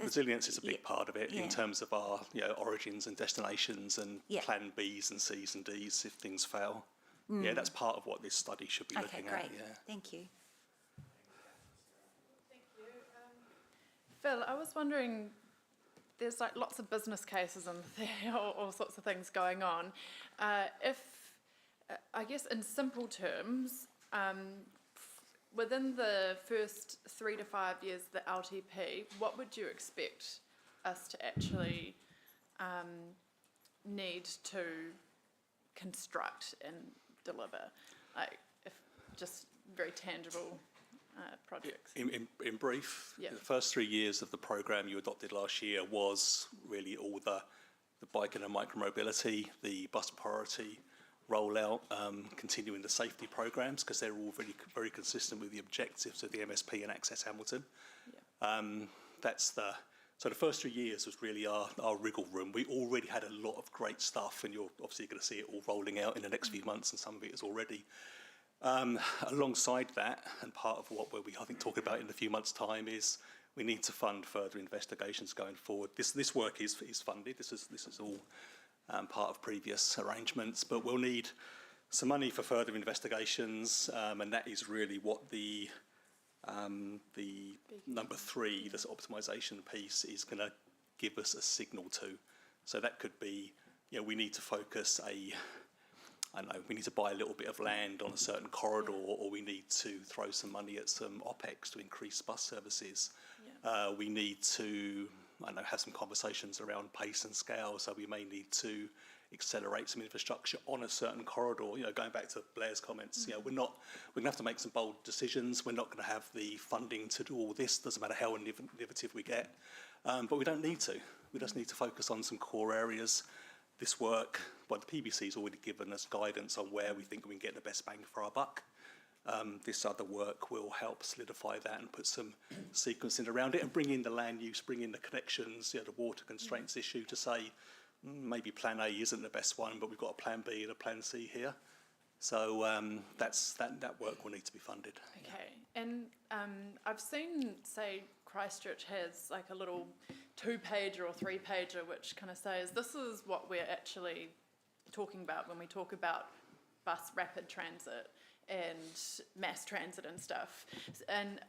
Resilience is a big part of it in terms of our origins and destinations and plan Bs and Cs and Ds if things fail. Yeah, that's part of what this study should be looking great. at. Yeah. Thank you. Thank you. Phil, I was wondering, there's lots of business cases and all sorts of things going on. If, I guess in simple terms, within the first 3 to 5 years of the LTP, what would you expect us to actually need to construct and deliver? If just very tangible projects. In brief, Yeah. the first 3 years of the programme you adopted last year was really all the biking and micromobility, the bus priority rollout, continuing the safety programmes, because they're all very, very consistent with the objectives of the MSP and Access Hamilton. Yeah. So the first 3 years was really our wriggle room. We already had a lot of great stuff, and you're obviously going to see it all rolling out in the next few months, and some of it is already. Alongside that, and part of what we'll be, I think, talking about in a few months' time is we need to fund further investigations going forward. This work is funded. This is all part of previous arrangements, but we'll need some money for further investigations, and that is really what the number 3, this optimisation piece, is going to give us a signal to. So that could be, we need to focus we need to buy a little bit of land on a certain corridor, or we need to throw some money at some OPEX to increase bus services. Yeah. We need to, have some conversations around pace and scale, so we may need to accelerate some infrastructure on a certain corridor. Going back to Blair's comments, we're going to have to make some bold decisions. We're not going to have the funding to do all this. Doesn't matter how innovative we get, but we don't need to. We just need to focus on some core areas. this work, well, the PBC's already given us guidance on where we think we can get the best bang for our buck. This other work will help solidify that and put some sequencing around it and bring in the land use, bring in the connections, the water constraints issue to say maybe plan A isn't the best one, but we've got a plan B and a plan C here. So that work will need to be funded. Okay, and I've seen, say, Christchurch has like a little 2-pager or 3-pager which kind of says this is what we're actually talking about when we talk about bus rapid transit and mass transit and stuff. And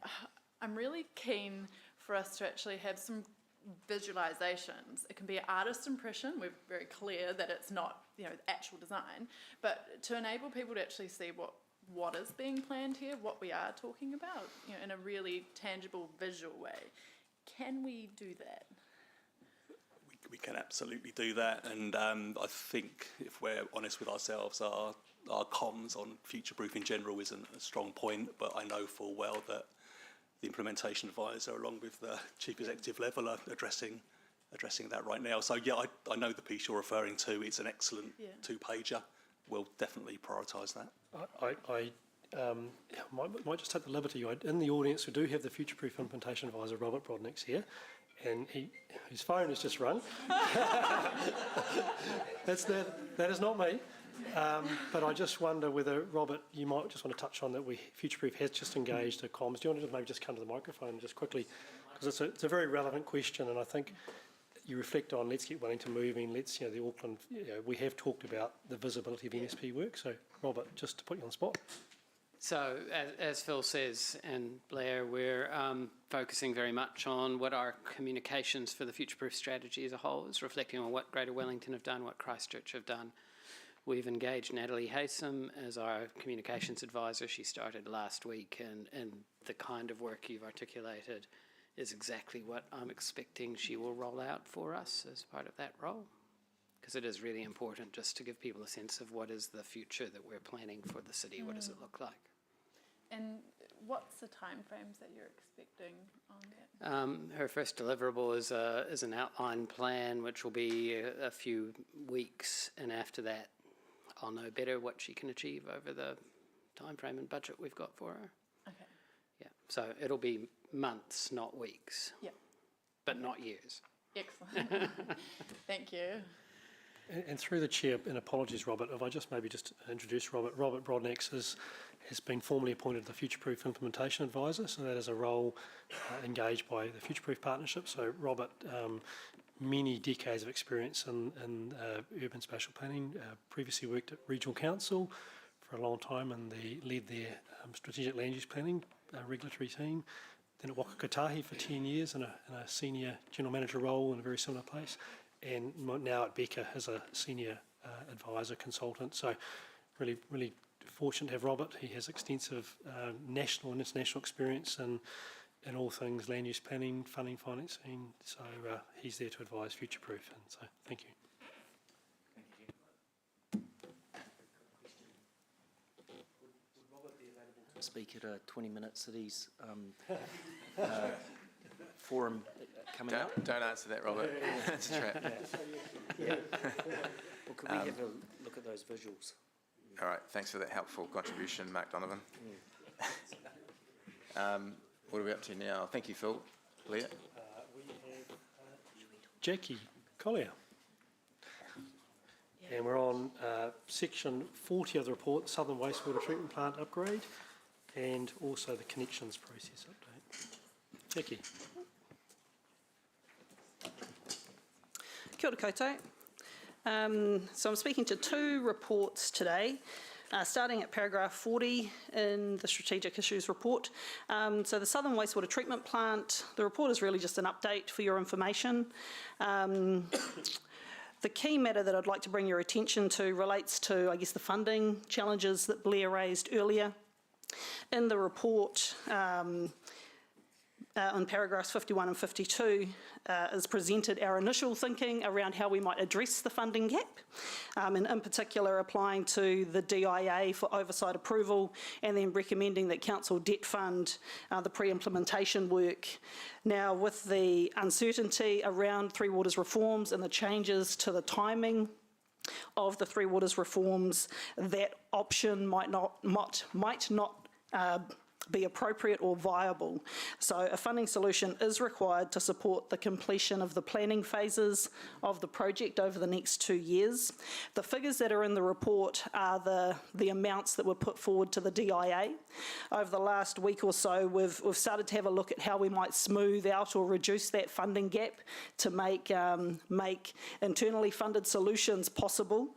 I'm really keen for us to actually have some visualizations. It can be an artist's impression. We're very clear that it's not, actual design, but to enable people to actually see what is being planned here, what we are talking about, in a really tangible, visual way. Can we do that? We can absolutely do that, and I think if we're honest with ourselves, our comms on future-proof in general isn't a strong point, but I know full well that the implementation advisor, along with the chief executive level, are addressing that right now. So yeah, I know the piece you're referring to. It's an excellent 2-pager. We'll definitely prioritise that. I might just take the liberty. In the audience, we do have the future-proof implementation advisor, Robert Brodnick's here, and his phone has just rung. That is not me. But I just wonder whether, Robert, you might just want to touch on that. Future-proof has just engaged a comms. Do you want to maybe just come to the microphone just quickly? Because it's a very relevant question, and I think you reflect on, let's get Wellington moving, let's, the Auckland, we have talked about the visibility of NSP work. So, Robert, just to put you on the spot. So, as Phil says, and Blair, we're focusing very much on what our communications for the future-proof strategy as a whole is, reflecting on what Greater Wellington have done, what Christchurch have done. We've engaged Natalie Haysom as our communications advisor. She started last week, and the kind of work you've articulated is exactly what I'm expecting she will roll out for us as part of that role. Because it is really important just to give people a sense of what is the future that we're planning for the city, what does it look like. And what's the timeframes that you're expecting on that? Her first deliverable is an outline plan, which will be a few weeks, and after that I'll know better what she can achieve over the timeframe and budget we've got for her. Okay. Yeah, so it'll be months, not weeks. Yeah. But not years. Excellent. Thank you. And through the chair, and apologies, Robert, if I just maybe just introduce Robert. Robert Brodnick has been formally appointed the Future-Proof Implementation Advisor, so that is a role engaged by the Future-Proof Partnership. So Robert, many decades of experience in urban spatial planning, previously worked at Regional Council for a long time and led their strategic land use planning regulatory team. Then at Waka Kotahi for 10 years in a senior general manager role in a very similar place. And now at Becca as a senior advisor consultant. So really, really fortunate to have Robert. He has extensive national and international experience in all things land use planning, funding, financing. So he's there to advise future-proof. And so thank you. Would Robert be available to speak at a 20-minute cities forum coming up? Don't answer that, Robert. That's a trap. Yeah. Well, could we have a look at those visuals? All right, thanks for that helpful contribution, Mark Donovan. What are we up to now? Thank you, Phil. Leah? We have Jackie Collier. And we're on section 40 of the report, Southern Wastewater Treatment Plant upgrade, and also the connections process update. Jackie. Kia ora koutou. So I'm speaking to two reports today, starting at paragraph 40 in the Strategic Issues report. So the Southern Wastewater Treatment Plant, the report is really just an update for your information. The key matter that I'd like to bring your attention to relates to, I guess, the funding challenges that Blair raised earlier. In the report, on paragraphs 51 and 52 is presented our initial thinking around how we might address the funding gap, and in particular applying to the DIA for oversight approval and then recommending that Council debt fund the pre-implementation work. Now, with the uncertainty around Three Waters reforms and the changes to the timing of the Three Waters reforms, that option might not be appropriate or viable. So a funding solution is required to support the completion of the planning phases of the project over the next 2 years. The figures that are in the report are the amounts that were put forward to the DIA. Over the last week or so, we've started to have a look at how we might smooth out or reduce that funding gap to make internally funded solutions possible.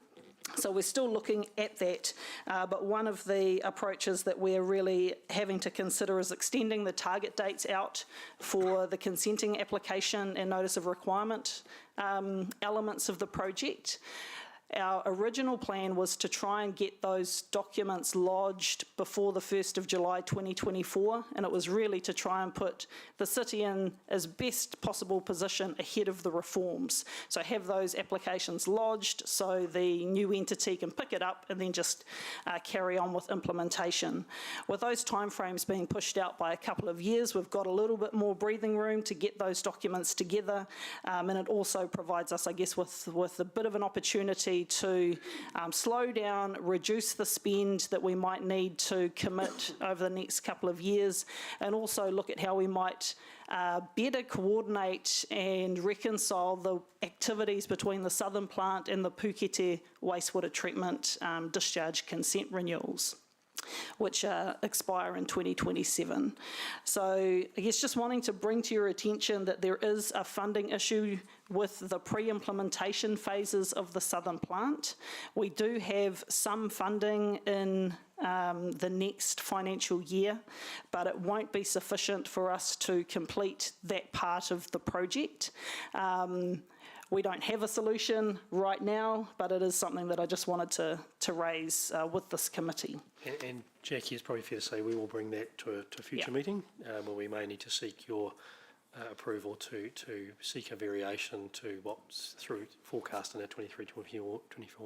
So we're still looking at that, but one of the approaches that we're really having to consider is extending the target dates out for the consenting application and notice of requirement elements of the project. Our original plan was to try and get those documents lodged before the 1st of July 2024, and it was really to try and put the city in as best possible position ahead of the reforms. So have those applications lodged so the new entity can pick it up and then just carry on with implementation. With those timeframes being pushed out by a couple of years, we've got a little bit more breathing room to get those documents together, and it also provides us, I guess, with a bit of an opportunity to slow down, reduce the spend that we might need to commit over the next couple of years, and also look at how we might better coordinate and reconcile the activities between the Southern Plant and the Pukete wastewater treatment discharge consent renewals, which expire in 2027. So I guess just wanting to bring to your attention that there is a funding issue with the pre-implementation phases of the Southern Plant. We do have some funding in the next financial year, but it won't be sufficient for us to complete that part of the project. We don't have a solution right now, but it is something that I just wanted to raise with this committee. And Jackie, it's probably fair to say we will bring that to a future meeting where we may need to seek your approval to seek a variation to what's through forecast in our 23-24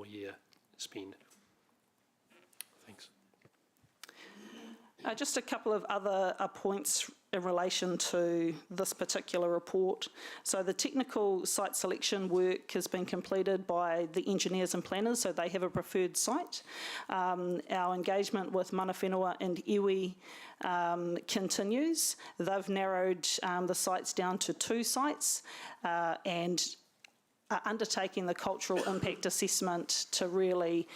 year spend. Thanks. Just a couple of other points in relation to this particular report. So the technical site selection work has been completed by the engineers and planners, so they have a preferred site. Our engagement with Mana Whenua and iwi continues. They've narrowed the sites down to 2 sites and are undertaking the cultural impact assessment to really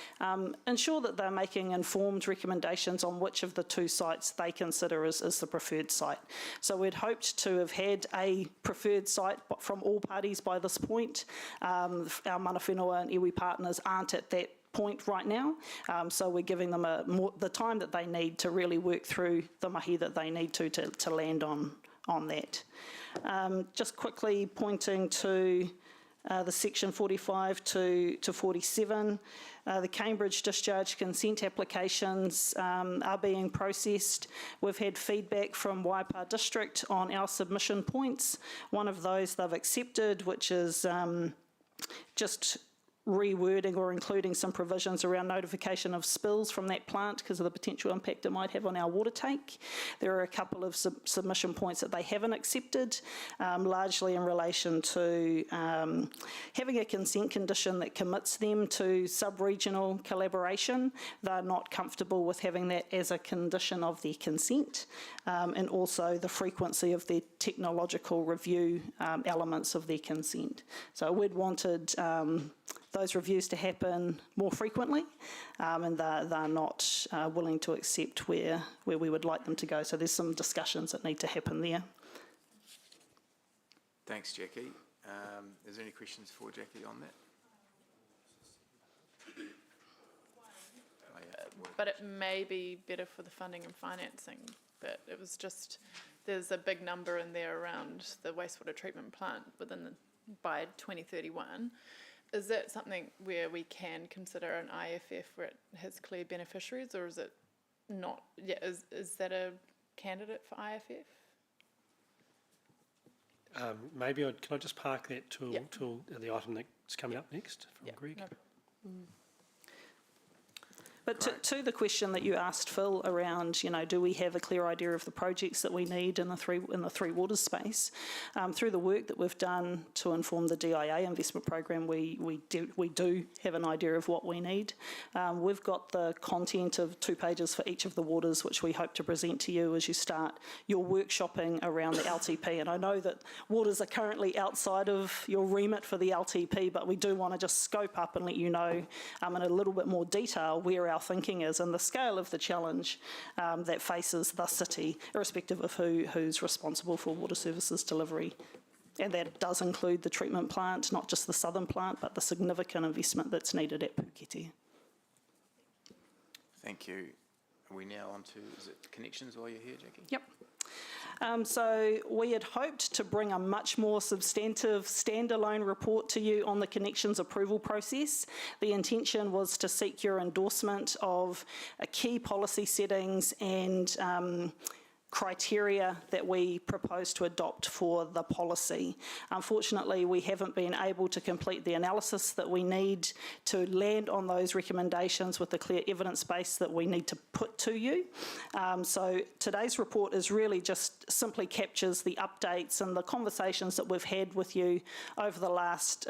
ensure that they're making informed recommendations on which of the 2 sites they consider as the preferred site. So we'd hoped to have had a preferred site from all parties by this point. Our Mana Whenua and iwi partners aren't at that point right now, so we're giving them the time that they need to really work through the mahi that they need to land on that. Just quickly pointing to the section 45 to 47. The Cambridge discharge consent applications are being processed. We've had feedback from Waipa District on our submission points. One of those they've accepted, which is just rewording or including some provisions around notification of spills from that plant because of the potential impact it might have on our water tank. There are a couple of submission points that they haven't accepted, largely in relation to having a consent condition that commits them to sub-regional collaboration. They're not comfortable with having that as a condition of their consent, and also the frequency of their technological review elements of their consent. So we'd wanted those reviews to happen more frequently, and they're not willing to accept where we would like them to go. So there's some discussions that need to happen there. Thanks, Jackie. Is there any questions for Jackie on that? But it may be better for the funding and financing, but it was just, there's a big number in there around the wastewater treatment plant by 2031. Is that something where we can consider an IFF where it has clear beneficiaries, or is it not? Yeah, is that a candidate for IFF? Maybe can I just park that till the item that's coming up next from Greg? No. But to the question that you asked, Phil, around, do we have a clear idea of the projects that we need in the Three Waters space? Through the work that we've done to inform the DIA investment program, we do have an idea of what we need. We've got the content of 2 pages for each of the waters, which we hope to present to you as you start your workshopping around the LTP. And I know that waters are currently outside of your remit for the LTP, but we do want to just scope up and let you know in a little bit more detail where our thinking is and the scale of the challenge that faces the city, irrespective of who's responsible for water services delivery. And that does include the treatment plant, not just the southern plant, but the significant investment that's needed at Puketi. Thank you. Are we now on to, is it connections while you're here, Jackie? Yep. So we had hoped to bring a much more substantive standalone report to you on the connections approval process. The intention was to seek your endorsement of key policy settings and criteria that we propose to adopt for the policy. Unfortunately, we haven't been able to complete the analysis that we need to land on those recommendations with the clear evidence base that we need to put to you. So today's report is really just simply captures the updates and the conversations that we've had with you over the last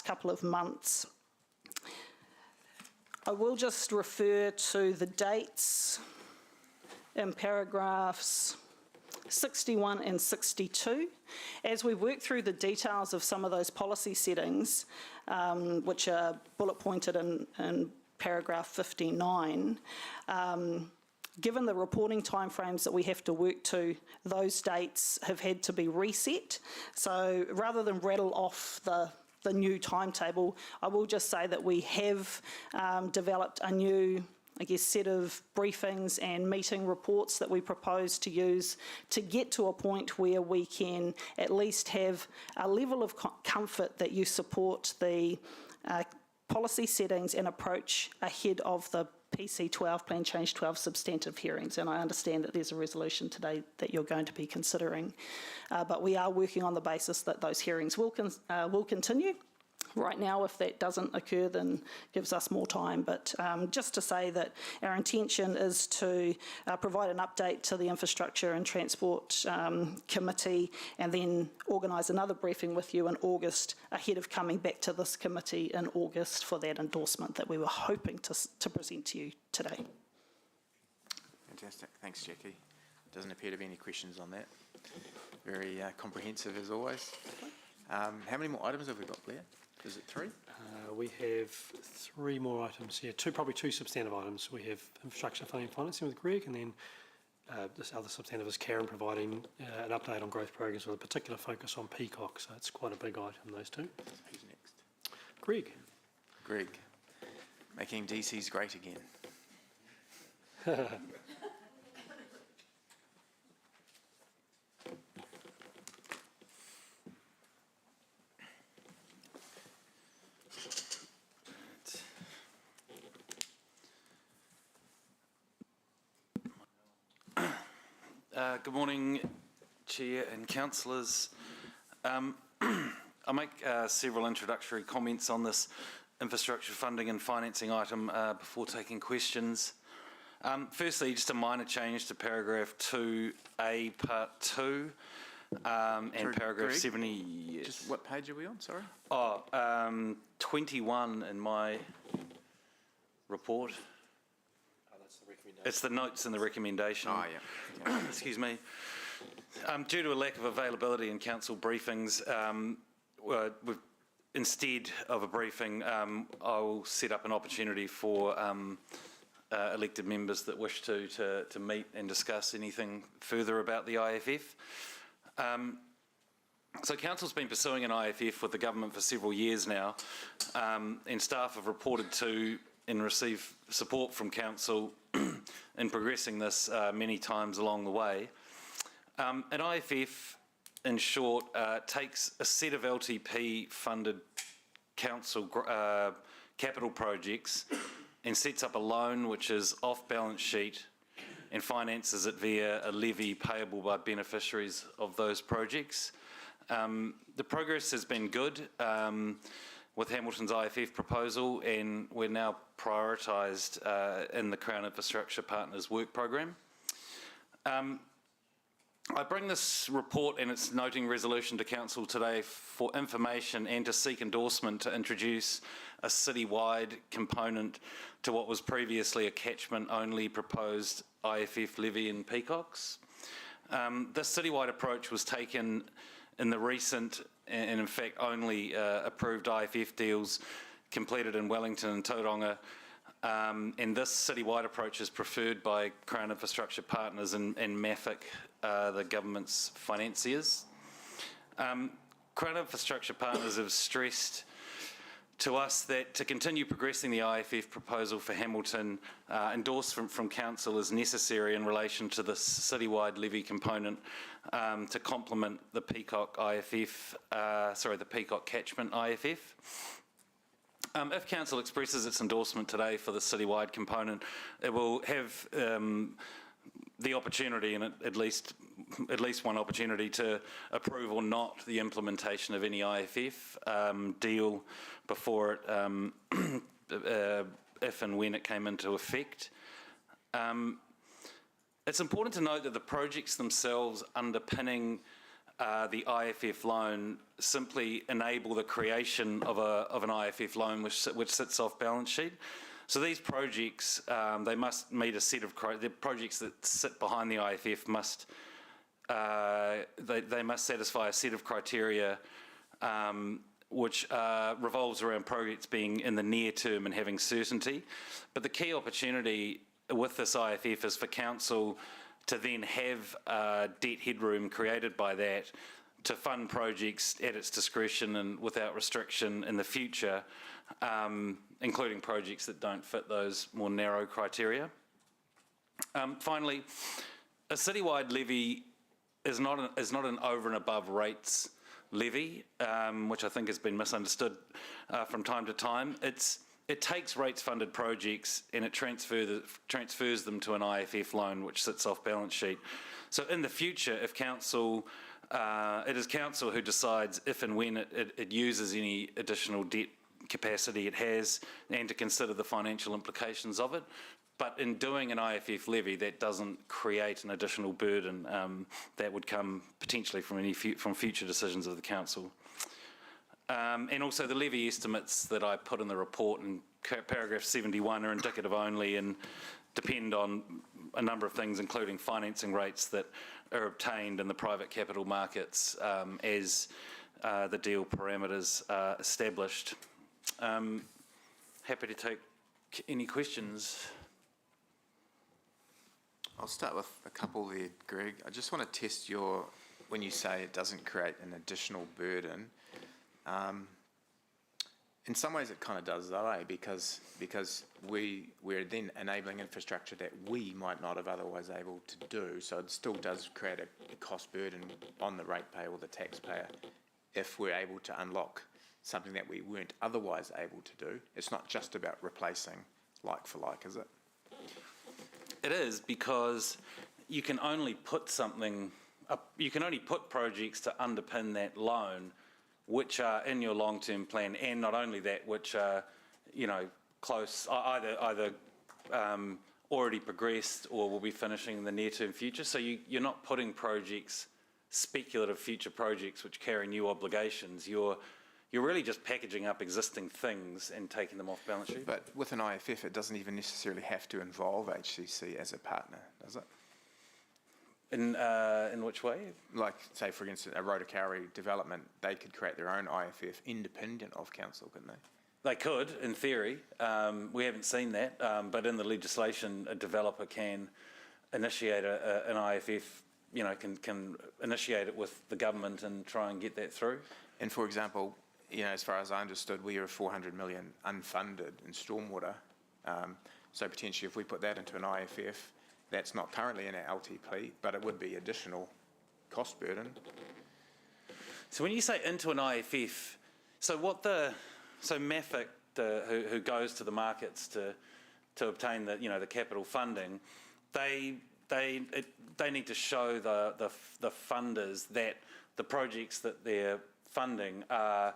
couple of months. I will just refer to the dates in paragraphs 61 and 62. As we work through the details of some of those policy settings, which are bullet pointed in paragraph 59, given the reporting timeframes that we have to work to, those dates have had to be reset. So rather than rattle off the new timetable, I will just say that we have developed a new set of briefings and meeting reports that we propose to use to get to a point where we can at least have a level of comfort that you support the policy settings and approach ahead of the PC12, Plan Change 12 substantive hearings. And I understand that there's a resolution today that you're going to be considering. But we are working on the basis that those hearings will continue. Right now, if that doesn't occur, then gives us more time. But just to say that our intention is to provide an update to the Infrastructure and Transport Committee and then organise another briefing with you in August ahead of coming back to this committee in August for that endorsement that we were hoping to present to you today. Fantastic. Thanks, Jackie. Doesn't appear to be any questions on that. Very comprehensive as always. How many more items have we got, Blair? Is it 3? We have 3 more items here. Probably two substantive items. We have infrastructure funding and financing with Greg, and then this other substantive is Karen providing an update on growth programs with a particular focus on Peacock. So it's quite a big item, those two. Who's next? Greg. Greg. Making DCs great again. Good morning, Chair and Councillors. I'll make several introductory comments on this infrastructure funding and financing item before taking questions. Firstly, just a minor change to paragraph 2A, part 2, and paragraph Greg, 70. Yes. Just what page are we on, sorry? 21 in my report. It's the notes and the recommendation. Oh, yeah. Okay. Excuse me. Due to a lack of availability in council briefings, instead of a briefing, I'll set up an opportunity for elected members that wish to meet and discuss anything further about the IFF. So Council's been pursuing an IFF with the government for several years now, and staff have reported to and received support from Council in progressing this many times along the way. An IFF, in short, takes a set of LTP-funded council capital projects and sets up a loan which is off-balance sheet and finances it via a levy payable by beneficiaries of those projects. The progress has been good. with Hamilton's IFF proposal, and we're now prioritised in the Crown Infrastructure Partners work programme. I bring this report and its noting resolution to Council today for information and to seek endorsement to introduce a citywide component to what was previously a catchment-only proposed IFF levy in Peacocks. This citywide approach was taken in the recent and in fact only approved IFF deals completed in Wellington and Tauranga, and this citywide approach is preferred by Crown Infrastructure Partners and MAFIC, the government's financiers. Crown Infrastructure Partners have stressed to us that to continue progressing the IFF proposal for Hamilton, endorsement from Council is necessary in relation to the citywide levy component to complement the Peacock IFF, the Peacock catchment IFF. If Council expresses its endorsement today for the citywide component, it will have the opportunity, and at least one opportunity, to approve or not the implementation of any IFF deal before it, if and when it came into effect. It's important to note that the projects themselves underpinning the IFF loan simply enable the creation of an IFF loan which sits off balance sheet. So these projects, they must meet a set of the projects that sit behind the IFF must they must satisfy a set of criteria which revolves around projects being in the near term and having certainty. But the key opportunity with this IFF is for Council to then have debt headroom created by that to fund projects at its discretion and without restriction in the future, including projects that don't fit those more narrow criteria. Finally, a citywide levy is not an over and above rates levy, which I think has been misunderstood from time to time. It takes rates-funded projects and it transfers them to an IFF loan, which sits off balance sheet. So in the future, if Council, it is Council who decides if and when it uses any additional debt capacity it has, and to consider the financial implications of it. But in doing an IFF levy, that doesn't create an additional burden that would come potentially from future decisions of the Council. And also the levy estimates that I put in the report in paragraph 71 are indicative only and depend on a number of things, including financing rates that are obtained in the private capital markets as the deal parameters are established. Happy to take any questions. I'll start with a couple there, Greg. I just want to test when you say it doesn't create an additional burden. In some ways it kind of does though, because we're then enabling infrastructure that we might not have otherwise able to do, so it still does create a cost burden on the ratepayer or the taxpayer if we're able to unlock something that we weren't otherwise able to do. It's not just about replacing like for like, is it? It is, because you can only put projects to underpin that loan which are in your long-term plan, and not only that, which are, close, either already progressed or will be finishing in the near-term future. So you're not putting projects, speculative future projects, which carry new obligations. You're really just packaging up existing things and taking them off balance sheet. But with an IFF, it doesn't even necessarily have to involve HCC as a partner, does it? In which way? Like, say, for instance, a Rotokauri development, they could create their own IFF independent of Council, couldn't they? They could, in theory. We haven't seen that, but in the legislation, a developer can initiate an IFF, can initiate it with the government and try and get that through. And for example, as far as I understood, we are 400 million unfunded in stormwater. So potentially if we put that into an IFF, that's not currently in our LTP, but it would be additional cost burden. So when you say into an IFF, so MAFIC, who goes to the markets to obtain the capital funding, they need to show the funders that the projects that they're funding are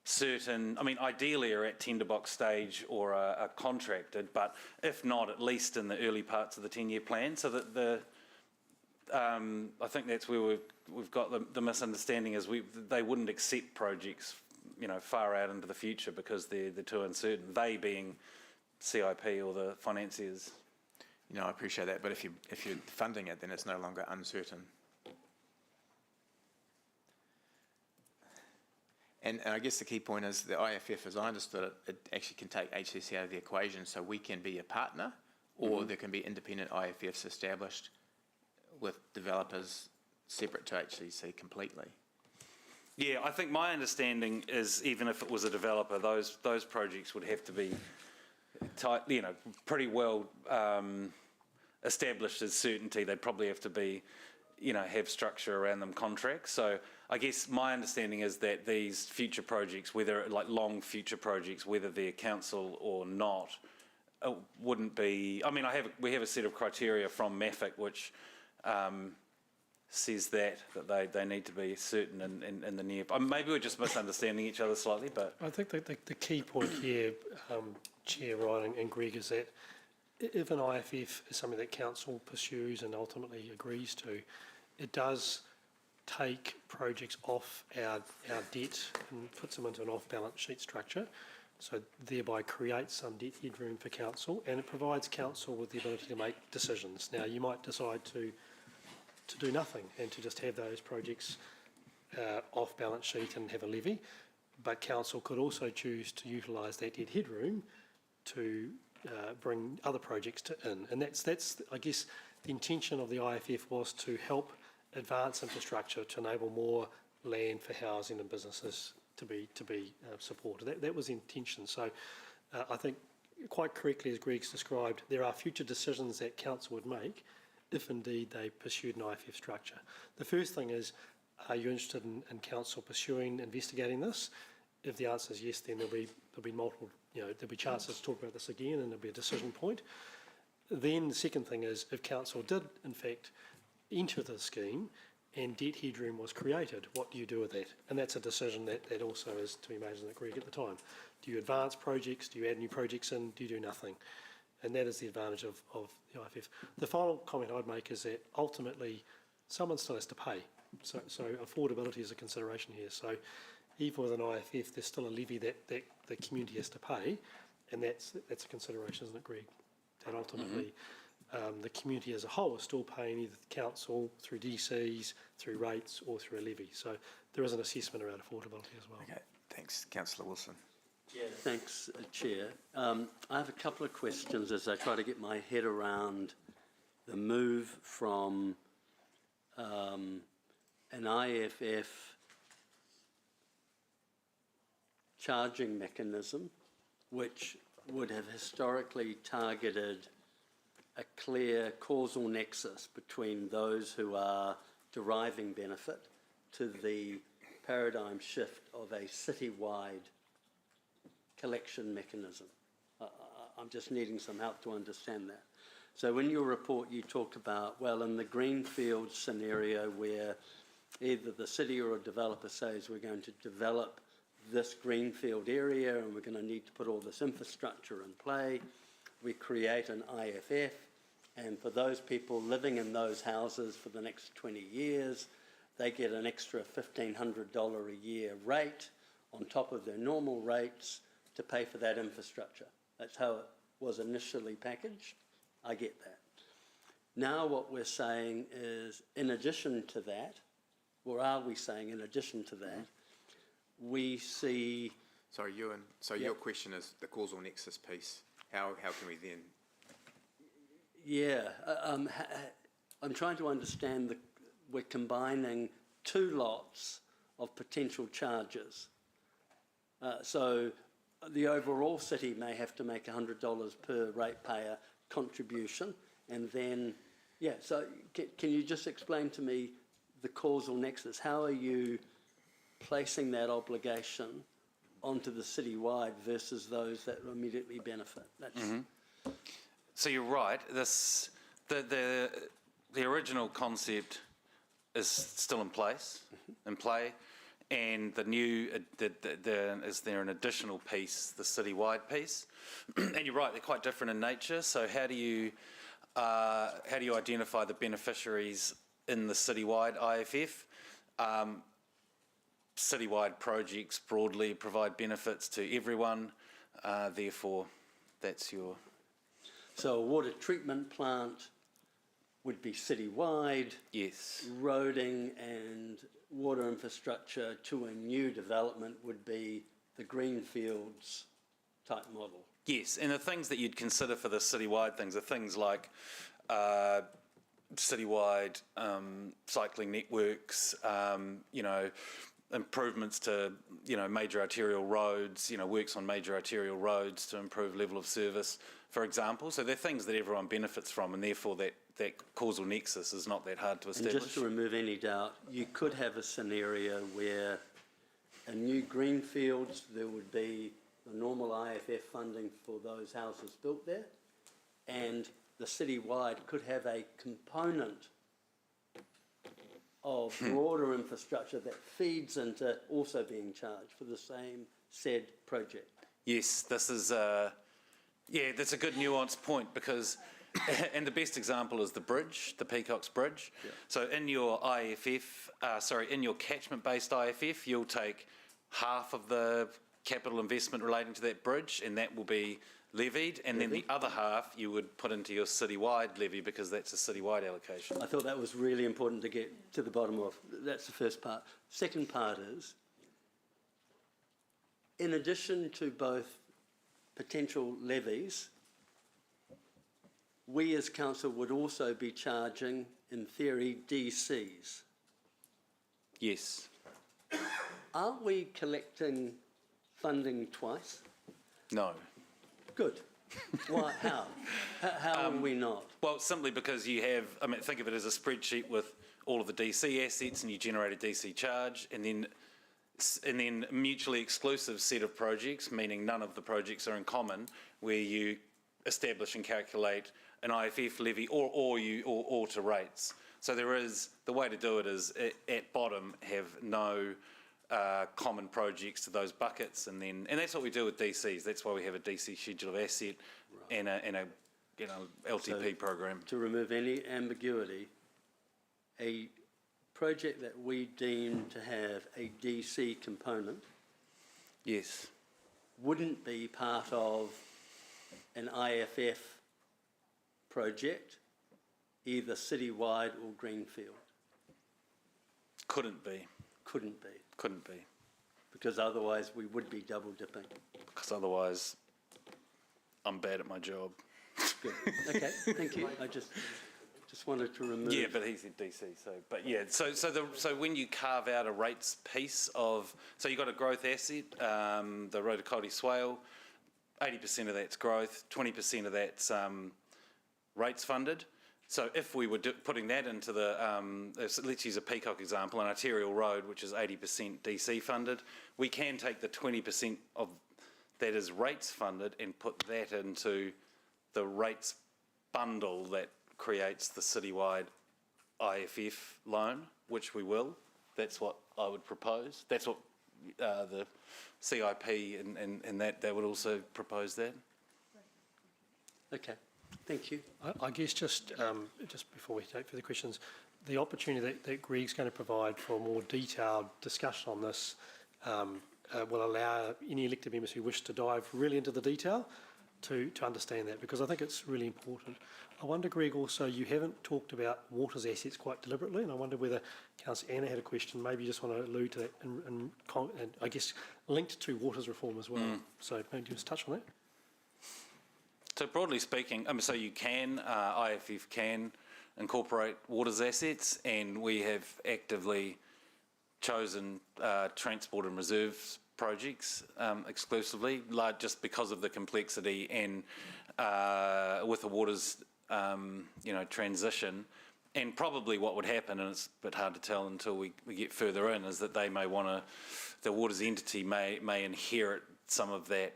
certain, I mean, ideally are at tender box stage or are contracted, but if not, at least in the early parts of the 10-year plan, so that I think that's where we've got the misunderstanding is they wouldn't accept projects, far out into the future because they're too uncertain, they being CIP or the financiers. I appreciate that, but if you're funding it, then it's no longer uncertain. And I guess the key point is the IFF, as I understood it, it actually can take HCC out of the equation, so we can be a partner, or there can be independent IFFs established with developers separate to HCC completely. Yeah, I think my understanding is even if it was a developer, those projects would have to be tight, pretty well established as certainty. They'd probably have to be, have structure around them, contracts. So I guess my understanding is that these future projects, whether like long future projects, whether they're council or not, wouldn't be. I mean, we have a set of criteria from MAFIC which says that they need to be certain in the near. Maybe we're just misunderstanding each other slightly, but I think the key point here, Chair Ryan and Greg, is that if an IFF is something that council pursues and ultimately agrees to, it does take projects off our debt and puts them into an off-balance sheet structure, so thereby creates some debt headroom for council, and it provides council with the ability to make decisions. Now, you might decide to do nothing and to just have those projects off balance sheet and have a levy, but council could also choose to utilise that debt headroom to bring other projects in, and that's I guess the intention of the IFF was to help advance infrastructure to enable more land for housing and businesses to be supported. That was the intention. So I think quite correctly, as Greg's described, there are future decisions that council would make if indeed they pursued an IFF structure. The first thing is, are you interested in council investigating this? If the answer is yes, then there'll be multiple, there'll be chances to talk about this again, and there'll be a decision point. Then the second thing is, if council did in fact enter the scheme and debt headroom was created, what do you do with that? And that's a decision that also is to be made in the Greg at the time. Do you advance projects? Do you add new projects in? Do you do nothing? And that is the advantage of the IFF. The final comment I'd make is that ultimately someone still has to pay. So affordability is a consideration here. So even with an IFF, there's still a levy that the community has to pay, and that's a consideration, isn't it, Greg? That ultimately the community as a whole is still paying either the council through DCs, through rates, or through a levy. So there is an assessment around affordability as well. Okay, thanks, Councillor Wilson. Yeah, thanks, Chair. I have a couple of questions as I try to get my head around the move from an IFF charging mechanism, which would have historically targeted a clear causal nexus between those who are deriving benefit, to the paradigm shift of a citywide collection mechanism. I'm just needing some help to understand that. So in your report you talked about, well, in the greenfield scenario where either the city or a developer says we're going to develop this greenfield area and we're going to need to put all this infrastructure in play, we create an IFF, and for those people living in those houses for the next 20 years, they get an extra $1,500 a year rate on top of their normal rates to pay for that infrastructure. That's how it was initially packaged. I get that. Now what we're saying is, in addition to that, or are we saying in addition to that, we see... Sorry, Ewan, so your question is the causal nexus piece. How can we then... Yeah, I'm trying to understand we're combining two lots of potential charges. So the overall city may have to make $100 per ratepayer contribution, and then, yeah, so can you just explain to me the causal nexus? How are you placing that obligation onto the citywide versus those that immediately benefit? That's So you're right. The original concept is still in play, And the new, is there an additional piece, the citywide piece? And you're right, they're quite different in nature. So how do you identify the beneficiaries in the citywide IFF? Citywide projects broadly provide benefits to everyone, therefore that's your... So a water treatment plant would be citywide. Yes. Roading and water infrastructure to a new development would be the greenfields type model. Yes, and the things that you'd consider for the citywide things are things like citywide cycling networks, improvements to, major arterial roads, works on major arterial roads to improve level of service, for example. So they're things that everyone benefits from, and therefore that causal nexus is not that hard to establish. And just to remove any doubt, you could have a scenario where a new greenfields, there would be the normal IFF funding for those houses built there, and the citywide could have a component of broader infrastructure that feeds into also being charged for the same said project. Yes, this is, that's a good nuanced point because, and the best example is the bridge, the Peacocks Bridge. Yeah. So in your in your catchment-based IFF, you'll take half of the capital investment relating to that bridge, and that will be levied, and then the other half you would put into your citywide levy because that's a citywide allocation. I thought that was really important to get to the bottom of. That's the first part. Second part is, in addition to both potential levies, we as council would also be charging, in theory, DCs. Yes. Aren't we collecting funding twice? No. Good. Why? How? How are we not? Well, simply because you have, think of it as a spreadsheet with all of the DC assets, and you generate a DC charge, and then mutually exclusive set of projects, meaning none of the projects are in common, where you establish and calculate an IFF levy or to rates. So there is, the way to do it is at bottom have no common projects to those buckets, and that's what we do with DCs. That's why we have a DC schedule of asset and a LTP program. To remove any ambiguity, a project that we deem to have a DC component, yes, wouldn't be part of an IFF project, either citywide or greenfield. Couldn't be. Couldn't be. Couldn't be. Because otherwise we would be double dipping. Because otherwise I'm bad at my job. Good. Okay, thank you. I just wanted to remove. Yeah, but he's in DC, so when you carve out a rates piece of, so you've got a growth asset, the Rotokauri Swale, 80% of that's growth, 20% of that's rates funded. So if we were putting that into the, let's use a Peacock example, an arterial road, which is 80% DC funded, we can take the 20% of that is rates funded and put that into the rates bundle that creates the citywide IFF loan, which we will. That's what I would propose. That's what the CIP and that they would also propose that. Okay. Thank you. I guess just before we take further questions, the opportunity that Greg's going to provide for a more detailed discussion on this will allow any elected members who wish to dive really into the detail to understand that, because I think it's really important. I wonder, Greg, also, you haven't talked about Water's assets quite deliberately, and I wonder whether Councillor Anna had a question. Maybe you just want to allude to that and I guess linked to Water's reform as well. So maybe just touch on that. So broadly speaking, so you can, IFF can incorporate Water's assets, and we have actively chosen transport and reserves projects exclusively, just because of the complexity and with the Water's transition. And probably what would happen, and it's a bit hard to tell until we get further in, is that they may want to, the Water's entity may inherit some of that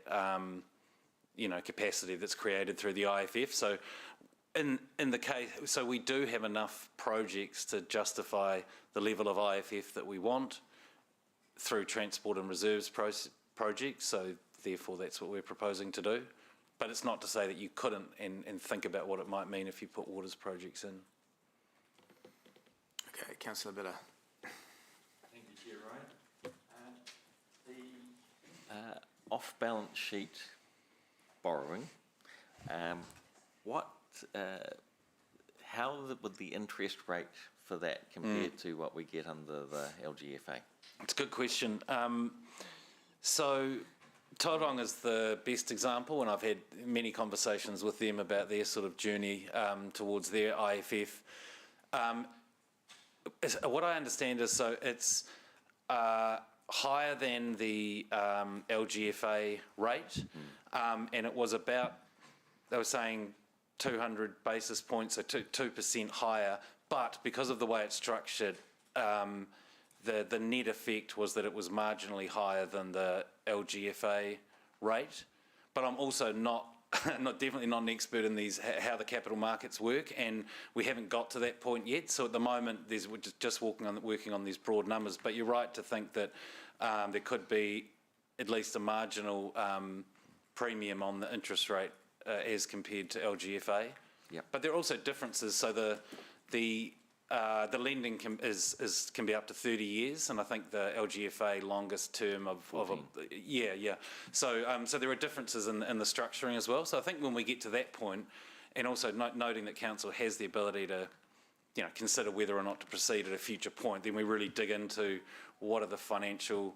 capacity that's created through the IFF. So in the case, so we do have enough projects to justify the level of IFF that we want. through transport and reserves projects, so therefore that's what we're proposing to do. But it's not to say that you couldn't and think about what it might mean if you put waters projects in. Okay, Councillor Bitter. Thank you, Chair Ryan. The off-balance sheet borrowing, how would the interest rate for that compare to what we get under the LGFA? It's a good question. So Tauranga is the best example, and I've had many conversations with them about their sort of journey towards their IFF. What I understand is, so it's higher than the LGFA rate, and it was about, they were saying 200 basis points, so 2% higher, but because of the way it's structured, the net effect was that it was marginally higher than the LGFA rate. But I'm also definitely not an expert in these, how the capital markets work, and we haven't got to that point yet. So at the moment, we're just working on these broad numbers. But you're right to think that there could be at least a marginal premium on the interest rate as compared to LGFA. Yep. But there are also differences. So the lending can be up to 30 years, and I think the LGFA longest term of yeah. So there are differences in the structuring as well. So I think when we get to that point, and also noting that council has the ability to, consider whether or not to proceed at a future point, then we really dig into what are the financial,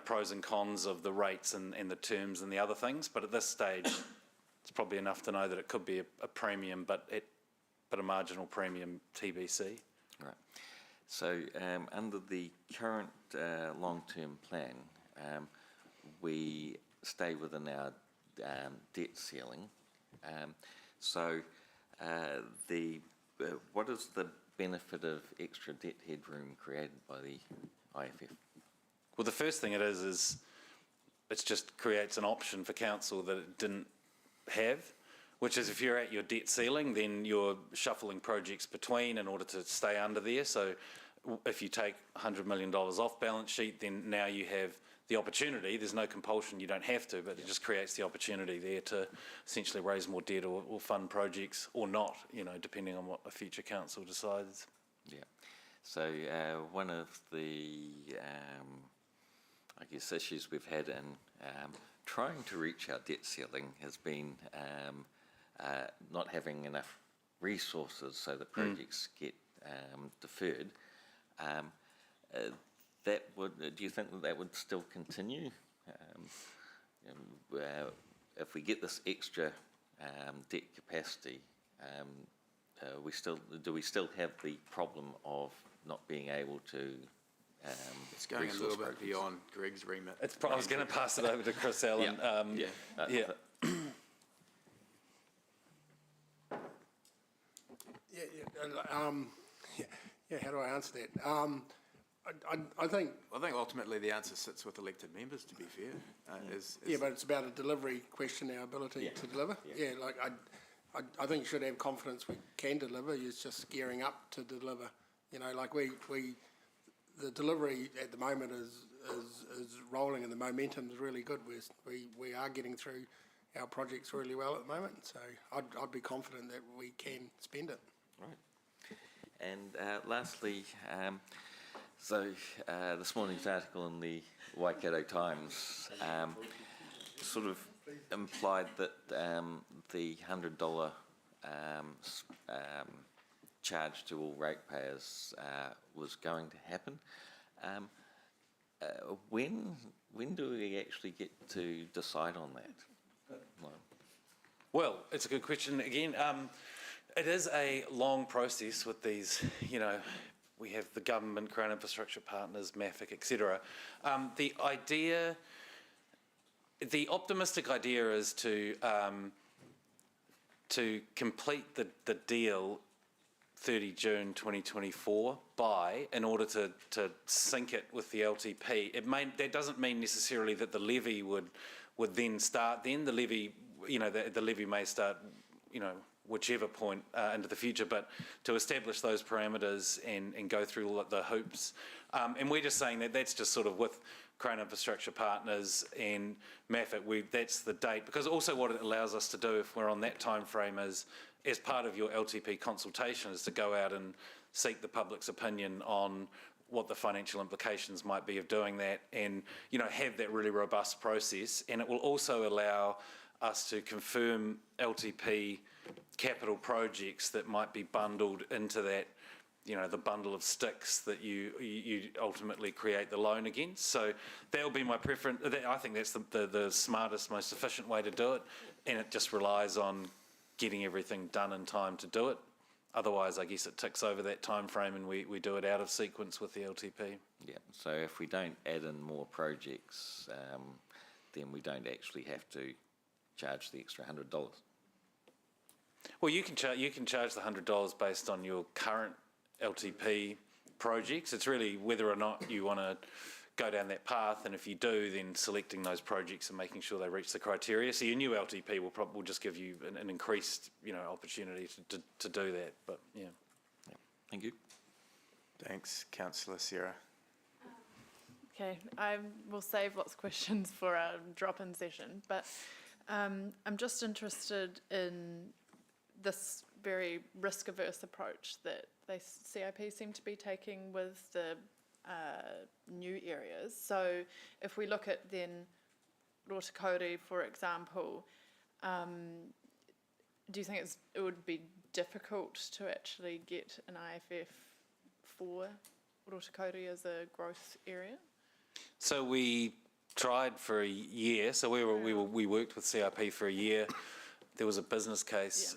pros and cons of the rates and the terms and the other things. But at this stage, it's probably enough to know that it could be a premium, but a marginal premium TBC. Right. So under the current long-term plan, we stay within our debt ceiling. What is the benefit of extra debt headroom created by the IFF? Well, the first thing it is it just creates an option for council that it didn't have, which is if you're at your debt ceiling, then you're shuffling projects between in order to stay under there. So if you take $100 million off balance sheet, then now you have the opportunity. There's no compulsion, you don't have to, but it just creates the opportunity there to essentially raise more debt or fund projects or not, depending on what a future council decides. Yeah. So one of the, issues we've had in trying to reach our debt ceiling has been not having enough resources so that projects get deferred. Do you think that would still continue? If we get this extra debt capacity, do we still have the problem of not being able to it's going a little bit beyond Greg's remit. I was going to pass it over to Chris Allen. Yeah, how do I answer that? I think ultimately the answer sits with elected members, to be fair. but it's about a delivery question, our ability to deliver. I think you should have confidence we can deliver. It's just gearing up to deliver. The delivery at the moment is rolling, and the momentum is really good. We are getting through our projects really well at the moment, so I'd be confident that we can spend it. Right. And lastly, this morning's article in the Waikato Times sort of implied that the $100 charge to all ratepayers was going to happen. When do we actually get to decide on that? Well, it's a good question. Again, it is a long process with these, we have the government, Crown Infrastructure Partners, MAFIC, etc. The optimistic idea is to complete the deal 30 June 2024 in order to sync it with the LTP. That doesn't mean necessarily that the levy would then start then. The levy, the levy may start, whichever point into the future, but to establish those parameters and go through all the hoops. And we're just saying that that's just sort of with Crown Infrastructure Partners and MAFIT, that's the date, because also what it allows us to do if we're on that time frame is, as part of your LTP consultation, is to go out and seek the public's opinion on what the financial implications might be of doing that, and have that really robust process. And it will also allow us to confirm LTP capital projects that might be bundled into that, the bundle of sticks that you ultimately create the loan against. So that will be my preference. I think that's the smartest, most efficient way to do it, and it just relies on getting everything done in time to do it. Otherwise, I guess it ticks over that time frame and we do it out of sequence with the LTP. Yeah, so if we don't add in more projects, then we don't actually have to charge the extra $100. Well, you can charge the $100 based on your current LTP projects. It's really whether or not you want to go down that path, and if you do, then selecting those projects and making sure they reach the criteria. So your new LTP will just give you an increased opportunity to do that. But yeah. Thank you. Thanks, Councillor Sarah. Okay, I will save lots of questions for our drop-in session, but I'm just interested in this very risk-averse approach that CIP seem to be taking with the new areas. So if we look at then Rotakoti, for example, do you think it would be difficult to actually get an IFF for Rotakoti as a growth area? So we tried for a year. So we worked with CIP for a year. There was a business case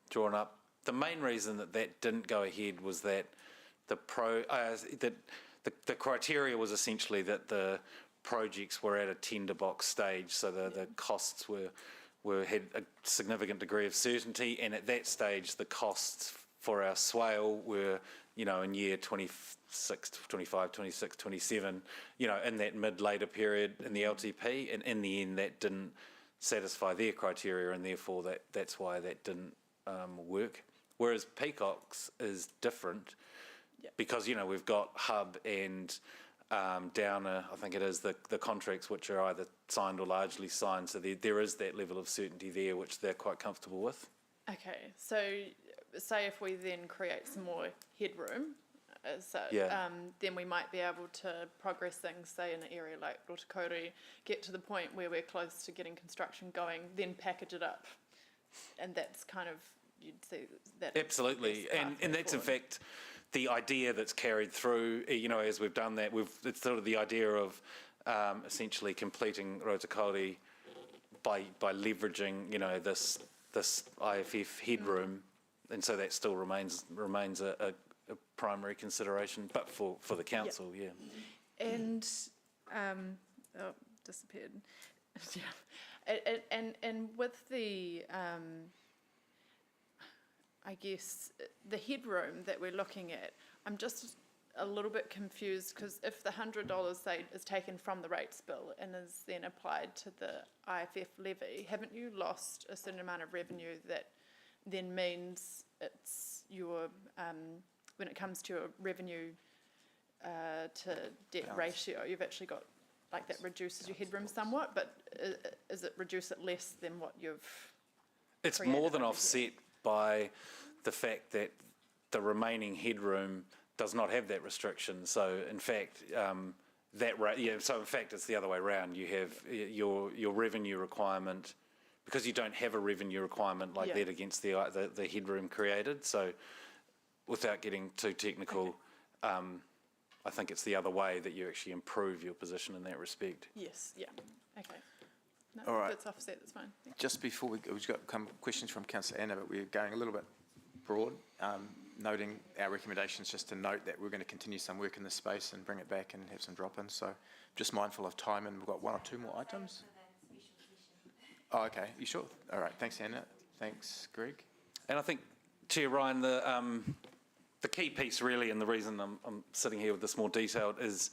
drawn up. The main reason that didn't go ahead was that the criteria was essentially that the projects were at a tender box stage, so the costs had a significant degree of certainty, and at that stage the costs for our swale were in year 26, 25, 26, 27, in that mid-later period in the LTP, and in the end that didn't satisfy their criteria, and therefore that's why that didn't work. Whereas Peacock's is different because, we've got Hub and Downer, I think it is, the contracts which are either signed or largely signed, so there is that level of certainty there which they're quite comfortable with. Okay, so say if we then create some more headroom, then we might be able to progress things, say in an area like Rotakoti, get to the point where we're close to getting construction going, then package it up. And that's kind of, you'd see that. Absolutely, and that's in fact the idea that's carried through, as we've done that, it's sort of the idea of essentially completing Rotakoti by leveraging, this IFF headroom, and so that still remains a primary consideration, but for the council, And disappeared. And with the I guess the headroom that we're looking at, I'm just a little bit confused, because if the $100, say, is taken from the rates bill and is then applied to the IFF levy, haven't you lost a certain amount of revenue that then means it's your, when it comes to a revenue to debt ratio, you've actually got, like, that reduces your headroom somewhat, but is it reduce it less than what you've It's created more than over offset by the fact that the remaining headroom does not have that restriction. So in fact, so in fact it's the other way around. You have your revenue requirement, because you don't have a revenue requirement like that against the headroom created. So without getting too technical, I think it's the other way that you actually improve your position in that respect. Yes, okay. No, All right. That's offset, that's fine. Just before we've got questions from Councillor Anna, but we're going a little bit broad, noting our recommendations, just to note that we're going to continue some work in this space and bring it back and have some drop-ins. So just mindful of time, and we've got one or two more items. Oh, okay. You sure? All right. Thanks, Anna. Thanks, Greg. And I think, Chair Ryan, the key piece really, and the reason I'm sitting here with this more detailed, is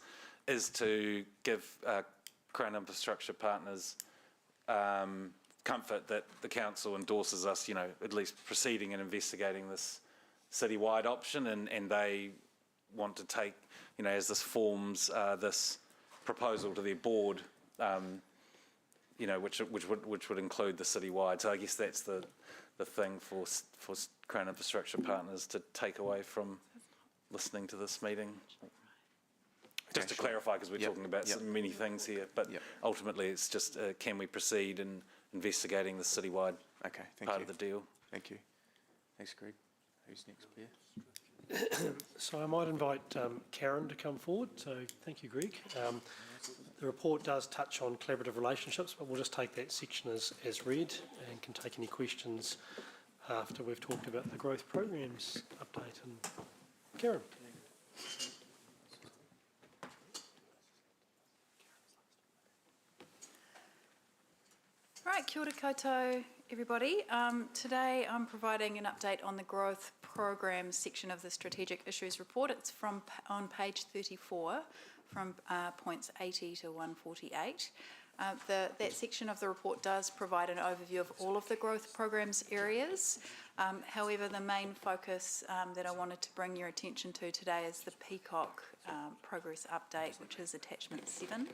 to give Crown Infrastructure Partners comfort that the council endorses us, at least proceeding and investigating this citywide option, and they want to take, as this forms this proposal to their board, which would include the citywide. So I guess that's the thing for Crown Infrastructure Partners to take away from listening to this meeting. Just to clarify, because we're talking about so many things here, but ultimately it's just can we proceed in investigating the citywide part of the deal? Thank you. Thanks, Greg. Who's next, Blair? So I might invite Karen to come forward. So thank you, Greg. The report does touch on collaborative relationships, but we'll just take that section as read and can take any questions after we've talked about the growth programs update. And Karen. Right, kia ora koutou, everybody. Today I'm providing an update on the growth program section of the Strategic Issues Report. It's on page 34, from points 80 to 148. That section of the report does provide an overview of all of the growth programs areas. However, the main focus that I wanted to bring your attention to today is the Peacock progress update, which is attachment 7.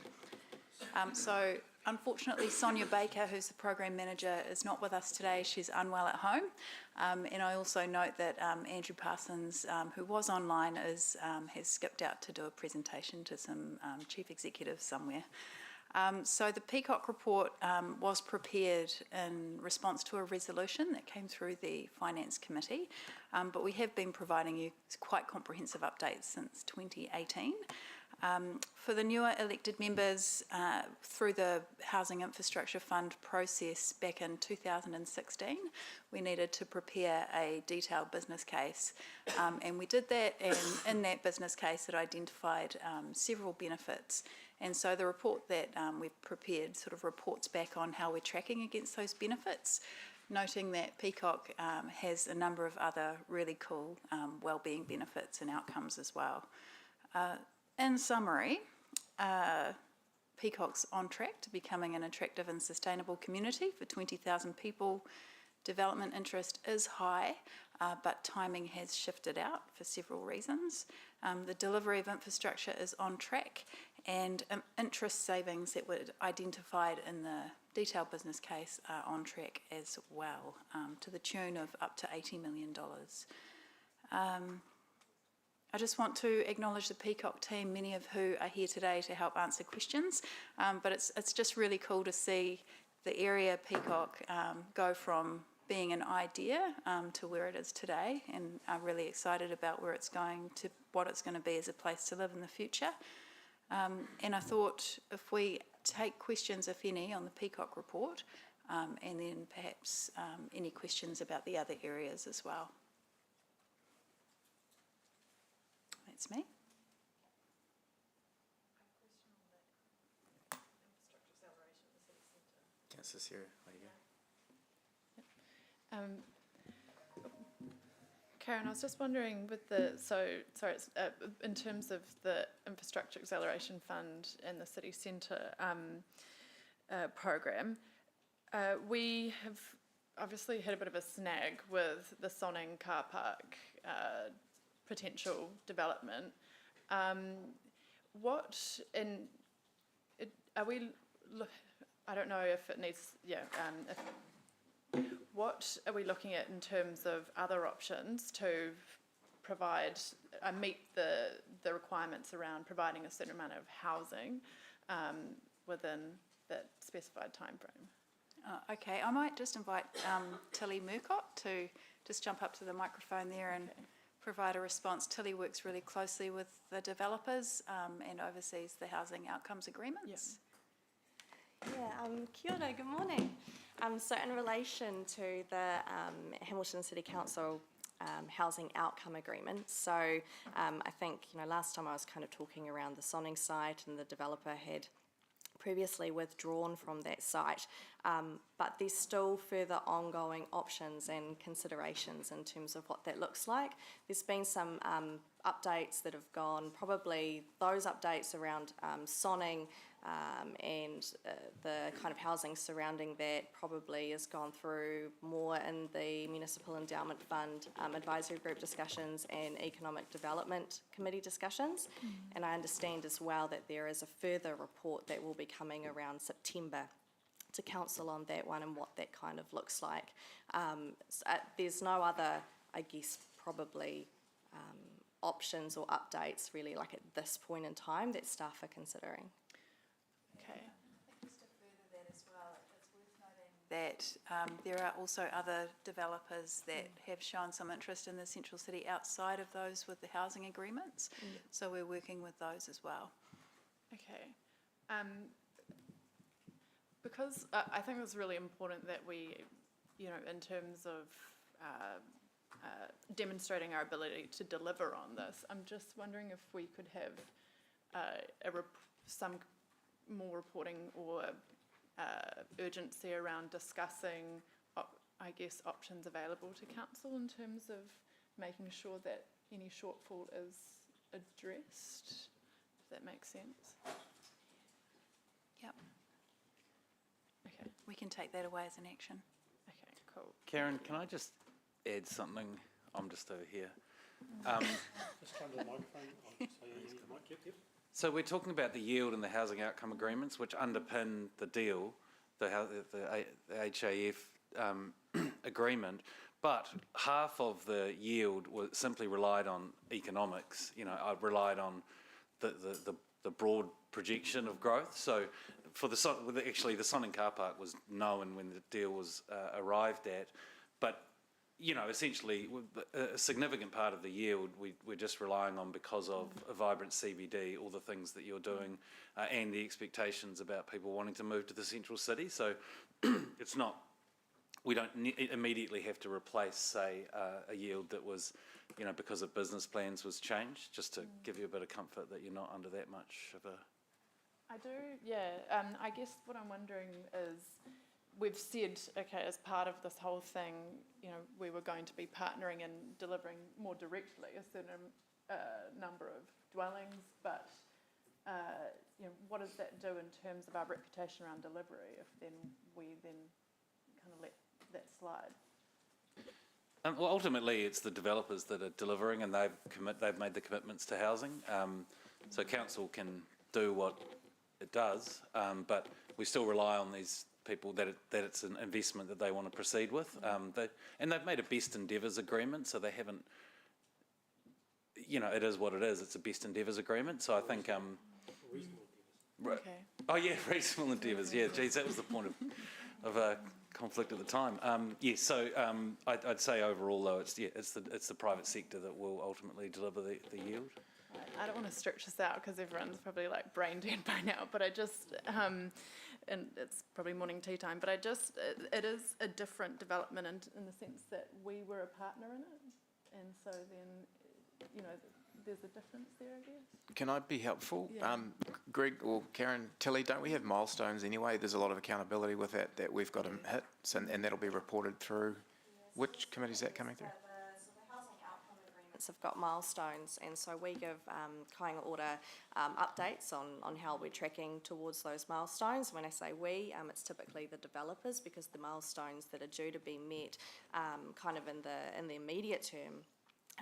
So unfortunately, Sonia Baker, who's the program manager, is not with us today. She's unwell at home. And I also note that Andrew Parsons, who was online, has skipped out to do a presentation to some chief executives somewhere. So the Peacock report was prepared in response to a resolution that came through the Finance Committee, but we have been providing you quite comprehensive updates since 2018. For the newer elected members, through the Housing Infrastructure Fund process back in 2016, we needed to prepare a detailed business case, and we did that, and in that business case it identified several benefits. And so the report that we've prepared sort of reports back on how we're tracking against those benefits, noting that Peacock has a number of other really cool wellbeing benefits and outcomes as well. In summary, Peacock's on track to becoming an attractive and sustainable community for 20,000 people. Development interest is high, but timing has shifted out for several reasons. The delivery of infrastructure is on track, and interest savings that were identified in the detailed business case are on track as well, to the tune of up to $80 million. I just want to acknowledge the Peacock team, many of who are here today to help answer questions, but it's just really cool to see the area Peacock go from being an idea to where it is today, and I'm really excited about where it's going to, what it's going to be as a place to live in the future. And I thought if we take questions, if any, on the Peacock report, and then perhaps any questions about the other areas as well. That's me. Councillor Sarah, there you go. Karen, I was just wondering with in terms of the Infrastructure Acceleration Fund and the City Centre program, we have obviously had a bit of a snag with the Sonning car park potential development. I don't know if it needs, what are we looking at in terms of other options to provide, meet the requirements around providing a certain amount of housing within that specified timeframe? Okay, I might just invite Tilly Murcott to just jump up to the microphone there and provide a response. Tilly works really closely with the developers and oversees the housing outcomes agreements. Kia ora, good morning. So in relation to the Hamilton City Council housing outcome agreement, so I think, last time I was kind of talking around the Sonning site, and the developer had previously withdrawn from that site, but there's still further ongoing options and considerations in terms of what that looks like. There's been some updates that have gone, probably those updates around Sonning and the kind of housing surrounding that probably has gone through more in the Municipal Endowment Fund Advisory Group discussions and Economic Development Committee discussions. And I understand as well that there is a further report that will be coming around September to council on that one and what that kind of looks like. There's no other, I guess, probably options or updates really like at this point in time that staff are considering. Okay. Just to further that as well, it's worth noting that there are also other developers that have shown some interest in the central city outside of those with the housing agreements. So we're working with those as well. Okay. Because I think it's really important that we, you know, in terms of demonstrating our ability to deliver on this, I'm just wondering if we could have some more reporting or urgency around discussing, I guess, options available to council in terms of making sure that any shortfall is addressed, if that makes sense. Yep. Okay. We can take that away as an action. Okay, cool. Karen, can I just add something? I'm just over here. Just come to the microphone. Yep. So we're talking about the yield and the housing outcome agreements, which underpin the deal, the HAF agreement. But half of the yield was simply relied on economics. You know, I relied on the broad projection of growth. So for the Sonning car park was known when the deal was arrived at, but you know, essentially a significant part of the yield we're just relying on because of a vibrant CBD, all the things that you're doing, and the expectations about people wanting to move to the central city. So it's not, we don't immediately have to replace, say, a yield that was, you know, because of business plans was changed, just to give you a bit of comfort that you're not under that much of a... I do, yeah. I guess what I'm wondering is, we've said, okay, as part of this whole thing, you know, we were going to be partnering and delivering more directly a certain number of dwellings, but, you know, what does that do in terms of our reputation around delivery if then we then kind of let that slide? Well, ultimately, it's the developers that are delivering, and they've made the commitments to housing. So council can do what it does, but we still rely on these people that it's an investment that they want to proceed with. And they've made a best endeavours agreement, so they haven't, you know, it is what it is. It's a best endeavours agreement. So I think... Okay. Oh yeah, reasonable endeavours. Yeah, geez, that was the point of conflict at the time. So I'd say overall though, it's the private sector that will ultimately deliver the yield. I don't want to stretch this out because everyone's probably like brain dead by now, but I just, and it's probably morning tea time, but it is a different development in the sense that we were a partner in it, and so then, you know, there's a difference there, I guess. Can I be helpful? Yeah. Greg or Karen, Tilly, don't we have milestones anyway? There's a lot of accountability with that we've got to hit, and that'll be reported through. Which committee is that coming through? Have got milestones, and so we give kind of order updates on how we're tracking towards those milestones. When I say we, it's typically the developers, because the milestones that are due to be met kind of in the immediate term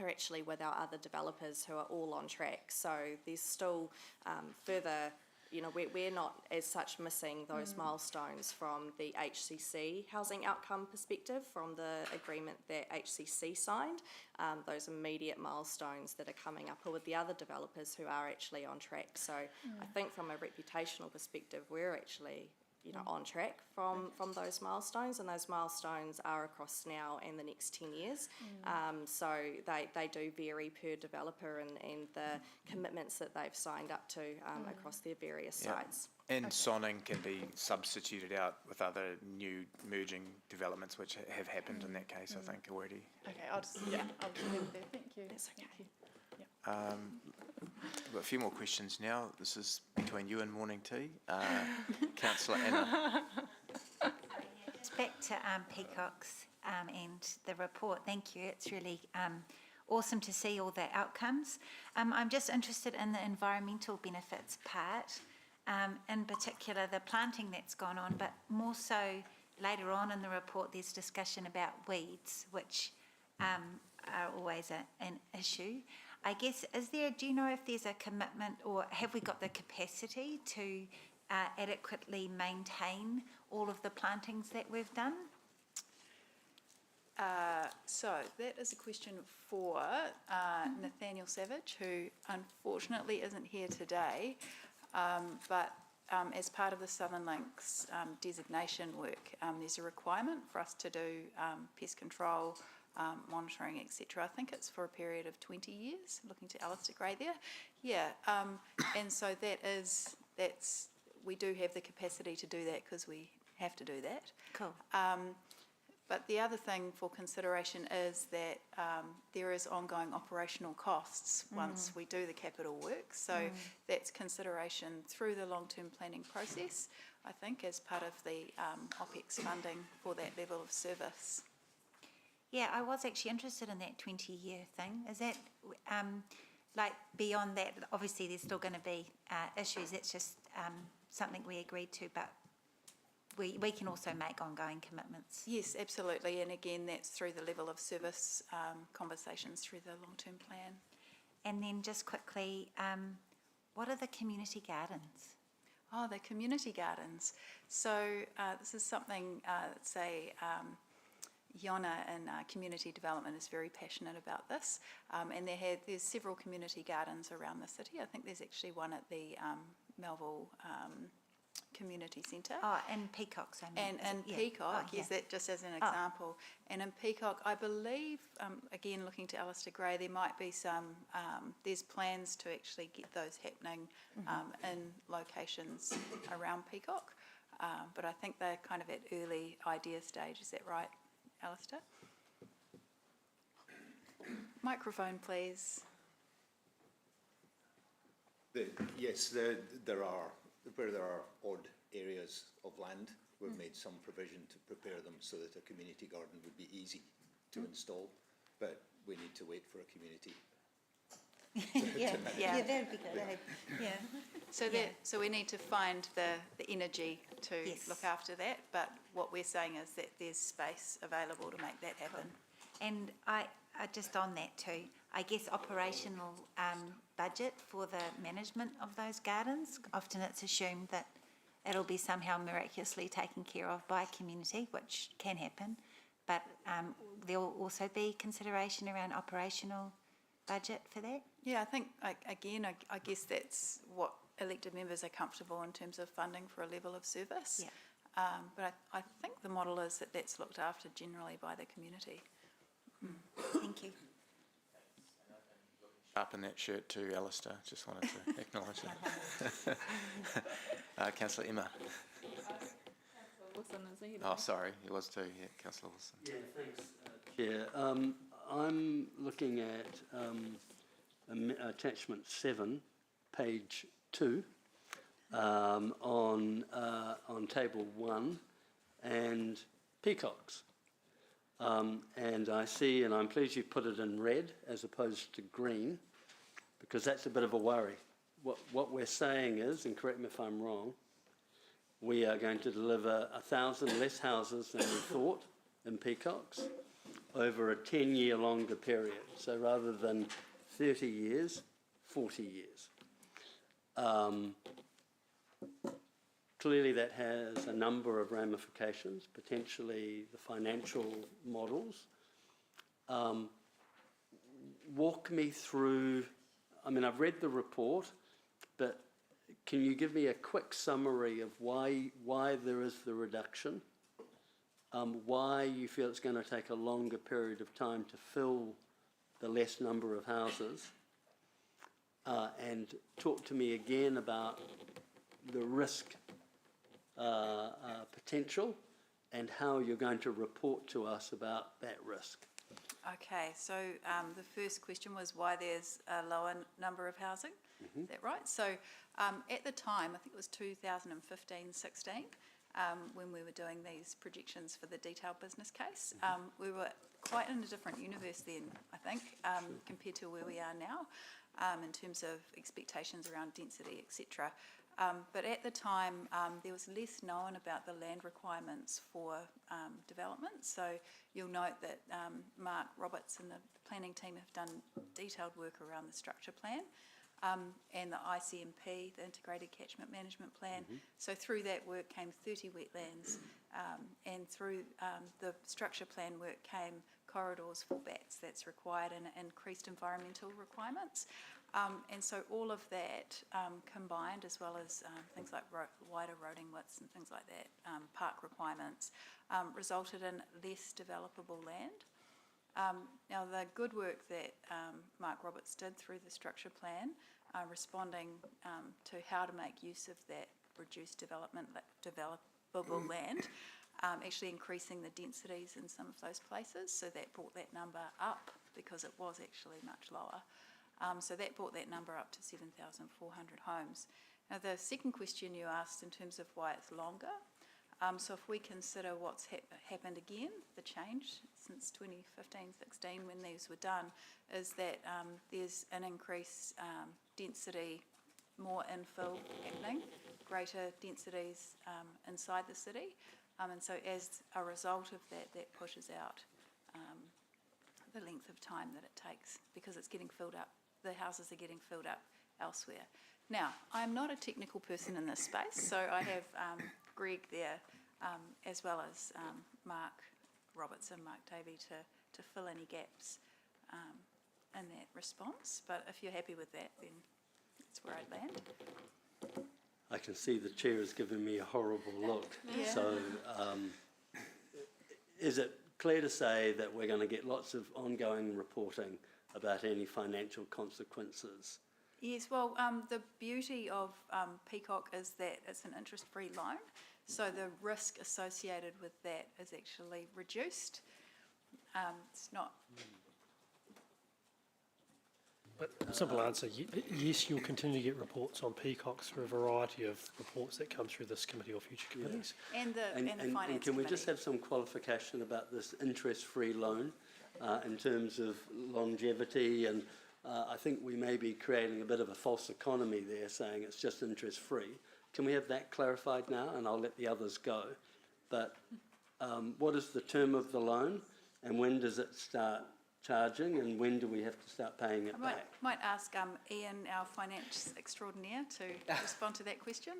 are actually with our other developers who are all on track. So there's still further, you know, we're not as such missing those milestones from the HCC housing outcome perspective, from the agreement that HCC signed. Those immediate milestones that are coming up are with the other developers who are actually on track. So I think from a reputational perspective, we're actually, you know, on track from those milestones, and those milestones are across now and the next 10 years. So they do vary per developer and the commitments that they've signed up to across their various sites. And Sonning can be substituted out with other new merging developments, which have happened in that case, I think, already. Okay, I'll just leave it there. Thank you. That's okay. Thank you. We've got a few more questions now. This is between you and morning tea. Councillor Anna. Just back to Peacock's and the report. Thank you. It's really awesome to see all the outcomes. I'm just interested in the environmental benefits part. in particular the planting that's gone on, but more so later on in the report there's discussion about weeds, which are always an issue. I guess, do you know if there's a commitment, or have we got the capacity to adequately maintain all of the plantings that we've done? So that is a question for Nathaniel Savage, who unfortunately isn't here today, but as part of the Southern Links designation work, there's a requirement for us to do pest control, monitoring, etc. I think it's for a period of 20 years, looking to Alistair Gray there. Yeah, and so we do have the capacity to do that because we have to do that. Cool. But the other thing for consideration is that there is ongoing operational costs once we do the capital work. So that's consideration through the long-term planning process, I think, as part of the OPEX funding for that level of service. Yeah, I was actually interested in that 20-year thing. Is that, like, beyond that, obviously there's still going to be issues. It's just something we agreed to, but we can also make ongoing commitments. Yes, absolutely. And again, that's through the level of service conversations through the long-term plan. And then just quickly, what are the community gardens? Oh, the community gardens. So this is something, say, Iona in community development is very passionate about this, and there's several community gardens around the city. I think there's actually one at the Melville Community Centre. Oh, and Peacock, so and Peacock, yes, that just as an example. And in Peacock, I believe, again looking to Alistair Gray, there might be some, there's plans to actually get those happening in locations around Peacock, but I think they're kind of at early idea stage. Is that right, Alistair? Microphone, please. Yes, there are. Where there are odd areas of land, we've made some provision to prepare them so that a community garden would be easy to install, but we need to wait for a community. Yeah, that'd be good. Yeah. So we need to find the energy to look after that, but what we're saying is that there's space available to make that happen. And I just on that too, I guess operational budget for the management of those gardens. Often it's assumed that it'll be somehow miraculously taken care of by community, which can happen, but there will also be consideration around operational budget for that? Yeah, I think, again, I guess that's what elected members are comfortable in terms of funding for a level of service. Yeah. But I think the model is that that's looked after generally by the community. Thank you. Up in that shirt too, Alistair. Just wanted to acknowledge that. Councillor Emma. Wilson, is he? Oh, sorry, he was too. Yeah, Councillor Wilson. Yeah, thanks, Chair. I'm looking at attachment 7, page 2, on table 1, and peacocks. And I see, and I'm pleased you put it in red as opposed to green, because that's a bit of a worry. What we're saying is, and correct me if I'm wrong, we are going to deliver 1,000 less houses than we thought in peacocks over a 10-year longer period. So rather than 30 years, 40 years. Clearly that has a number of ramifications, potentially the financial models. Walk me through, I mean, I've read the report, but can you give me a quick summary of why there is the reduction, why you feel it's going to take a longer period of time to fill the less number of houses, and talk to me again about the risk potential and how you're going to report to us about that risk. Okay, so the first question was why there's a lower number of housing. Is that right? So at the time, I think it was 2015-16, when we were doing these projections for the detailed business case, we were quite in a different universe then, I think, compared to where we are now, in terms of expectations around density, etc. But at the time, there was less known about the land requirements for development. So you'll note that Mark Roberts and the planning team have done detailed work around the structure plan and the ICMP, the Integrated Catchment Management Plan. So through that work came 30 wetlands, and through the structure plan work came corridors for bats that's required and increased environmental requirements. And so all of that combined, as well as things like wider roading widths and things like that, park requirements, resulted in less developable land. Now, the good work that Mark Roberts did through the structure plan, responding to how to make use of that reduced developable land, actually increasing the densities in some of those places, so that brought that number up because it was actually much lower. So that brought that number up to 7,400 homes. Now, the second question you asked in terms of why it's longer, so if we consider what's happened again, the change since 2015-16 when these were done, is that there's an increased density, more infill happening, greater densities inside the city. And so as a result of that, that pushes out the length of time that it takes because it's getting filled up. The houses are getting filled up elsewhere. Now, I'm not a technical person in this space, so I have Greg there, as well as Mark Roberts and Mark Davey to fill any gaps in that response. But if you're happy with that, then that's where I'd land. I can see the chair is giving me a horrible look. Yeah. So is it clear to say that we're going to get lots of ongoing reporting about any financial consequences? Yes, well, the beauty of Peacock is that it's an interest-free loan, so the risk associated with that is actually reduced. It's not... But simple answer, yes, you'll continue to get reports on Peacock through a variety of reports that come through this committee or future committees. And the finance and can we just committee. have some qualification about this interest-free loan in terms of longevity? And I think we may be creating a bit of a false economy there, saying it's just interest-free. Can we have that clarified now? And I'll let the others go. But what is the term of the loan, and when does it start charging, and when do we have to start paying it back? Might ask Ian, our finance extraordinaire, to respond to that question.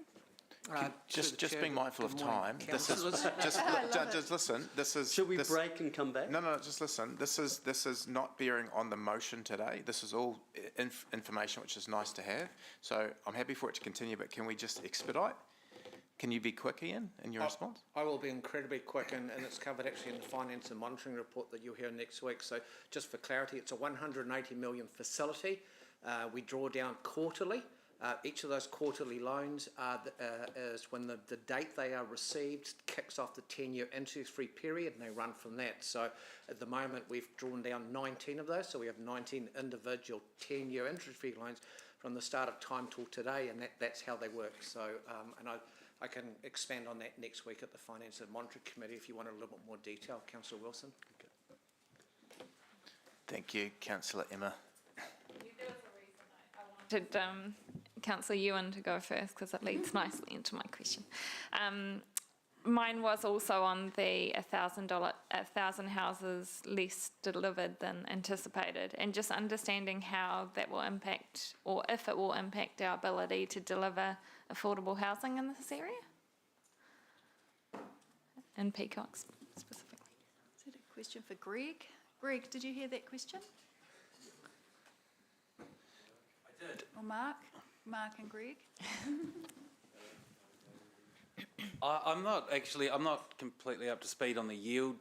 Just being mindful of time. This is just listen. This is. Should we break and come back? No, just listen. This is not bearing on the motion today. This is all information which is nice to have. So I'm happy for it to continue, but can we just expedite? Can you be quick, Ian, in your response? I will be incredibly quick, and it's covered actually in the Finance and Monitoring report that you'll hear next week. So just for clarity, it's a 180 million facility. We draw down quarterly. Each of those quarterly loans is when the date they are received kicks off the 10-year interest-free period, and they run from that. So at the moment, we've drawn down 19 of those. So we have 19 individual 10-year interest-free loans from the start of time till today, and that's how they work. So, and I can expand on that next week at the Finance and Monitoring Committee if you want a little bit more detail. Councillor Wilson. Okay. Thank you, Councillor Emma. I wanted Councillor Ewan to go first because it leads nicely into my question. Mine was also on the $1,000 houses less delivered than anticipated, and just understanding how that will impact, or if it will impact, our ability to deliver affordable housing in this area, in Peacock specifically. Is that a question for Greg? Greg, did you hear that question? I did. Or Mark and Greg? I'm not completely up to speed on the yield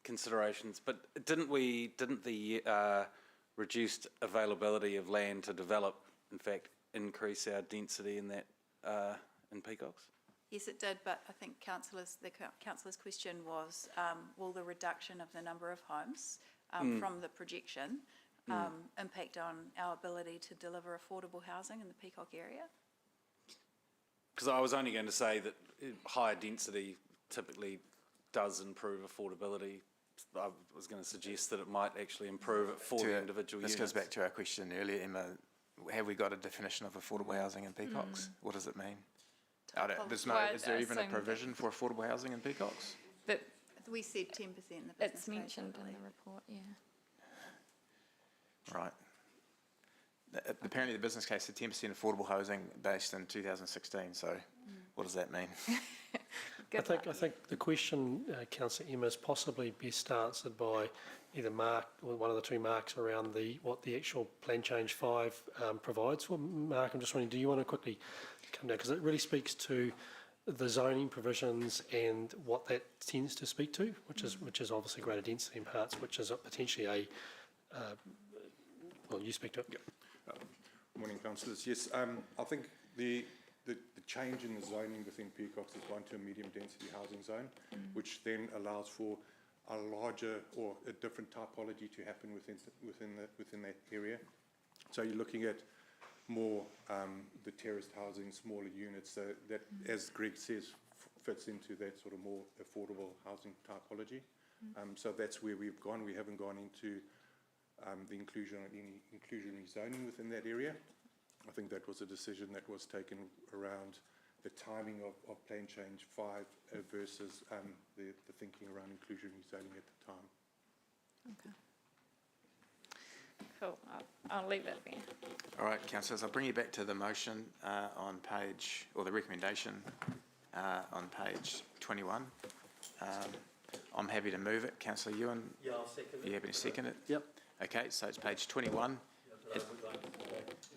considerations, but didn't the reduced availability of land to develop, in fact, increase our density in that in Peacocks? Yes, it did, but I think the councillor's question was, will the reduction of the number of homes from the projection impact on our ability to deliver affordable housing in the Peacock area? Because I was only going to say that higher density typically does improve affordability. I was going to suggest that it might actually improve it for the individual units. This goes back to our question earlier, Emma. Have we got a definition of affordable housing in Peacocks? What does it mean? Is Well, there even a assumed provision for affordable housing in Peacocks? That We said 10% in the business it's case, mentioned I in believe. the report, yeah. Right. Apparently the business case said 10% affordable housing based in 2016, so what does that mean? I think the question, Councillor Emma, is possibly best answered by either Mark or one of the two Marks around what the actual Plan Change 5 provides for. Mark, I'm just wondering, do you want to quickly come down? Because it really speaks to the zoning provisions and what that tends to speak to, which is obviously greater density in parts, which is potentially well, you speak to it. Morning, councillors. Yes, I think the change in the zoning within Peacocks has gone to a medium density housing zone, which then allows for a larger or a different typology to happen within that area. So you're looking at more the terraced housing, smaller units, so that, as Greg says, fits into that sort of more affordable housing typology. So that's where we've gone. We haven't gone into the inclusion of any inclusionary zoning within that area. I think that was a decision that was taken around the timing of Plan Change 5 versus the thinking around inclusionary zoning at the time. Okay. Cool. I'll leave it there. All right, councillors, I'll bring you back to the motion on page, or the recommendation on page 21. I'm happy to move it. Councillor Ewan? Yeah, I'll second it. You happy to second it? Yep. Okay, so it's page 21.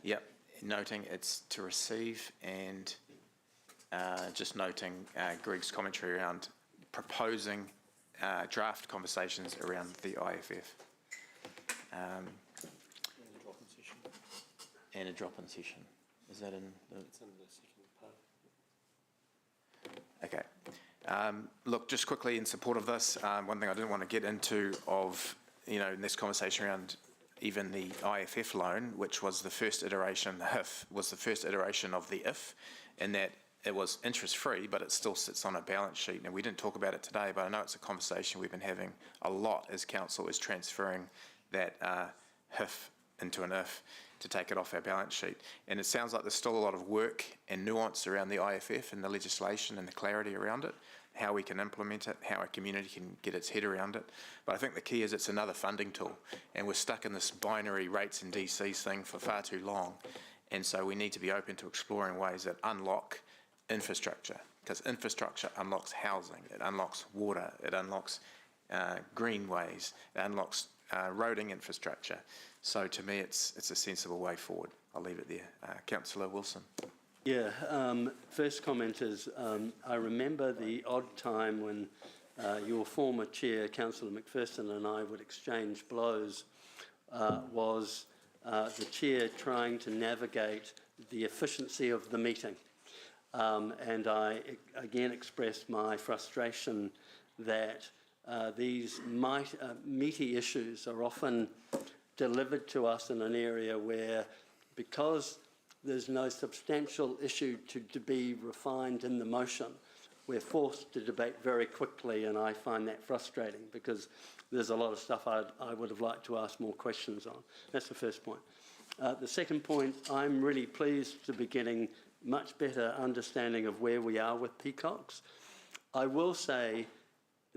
Yep, noting it's to receive, and just noting Greg's commentary around proposing draft conversations around the IFF. And a drop-in session. Is that in the... It's in the second part. Okay. Look, just quickly in support of this, one thing I didn't want to get into in this conversation around even the IFF loan, which was the first iteration, the HIF, was the first iteration of the IF, in that it was interest-free, but it still sits on a balance sheet. And we didn't talk about it today, but I know it's a conversation we've been having a lot as council, is transferring that HIF into an IF to take it off our balance sheet. And it sounds like there's still a lot of work and nuance around the IFF and the legislation and the clarity around it, how we can implement it, how our community can get its head around it. But I think the key is it's another funding tool, and we're stuck in this binary rates and DCs thing for far too long. And so we need to be open to exploring ways that unlock infrastructure, because infrastructure unlocks housing, it unlocks water, it unlocks greenways, it unlocks roading infrastructure. So to me, it's a sensible way forward. I'll leave it there. Councillor Wilson. Yeah, first comment is I remember the odd time when your former chair, Councillor McPherson, and I would exchange blows, was the chair trying to navigate the efficiency of the meeting. And I again expressed my frustration that these meaty issues are often delivered to us in an area where, because there's no substantial issue to be refined in the motion, we're forced to debate very quickly, and I find that frustrating because there's a lot of stuff I would have liked to ask more questions on. That's the first point. The second point, I'm really pleased to be getting much better understanding of where we are with Peacocks. I will say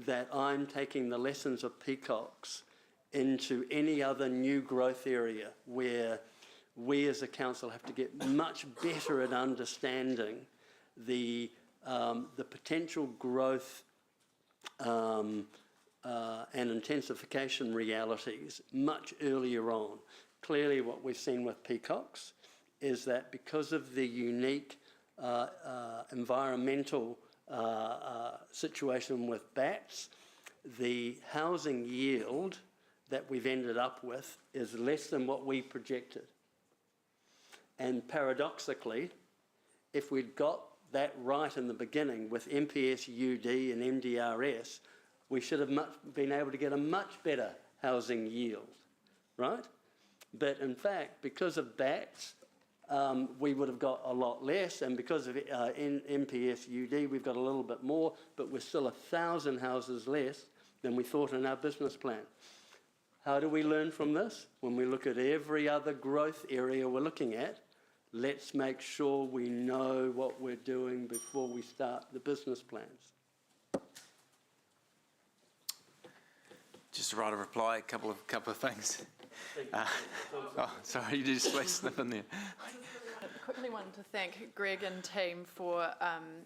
that I'm taking the lessons of Peacocks into any other new growth area where we as a council have to get much better at understanding the potential growth and intensification realities much earlier on. Clearly what we've seen with Peacocks is that because of the unique environmental situation with bats, the housing yield that we've ended up with is less than what we projected. And paradoxically, if we'd got that right in the beginning with MPS UD and MDRS, we should have been able to get a much better housing yield, right? But in fact, because of bats, we would have got a lot less, and because of MPS UD, we've got a little bit more, but we're still 1,000 houses less than we thought in our business plan. How do we learn from this? When we look at every other growth area we're looking at, let's make sure we know what we're doing before we start the business plans. Just to write a reply, a couple of things. Sorry, you just slip in there. Quickly wanted to thank Greg and team for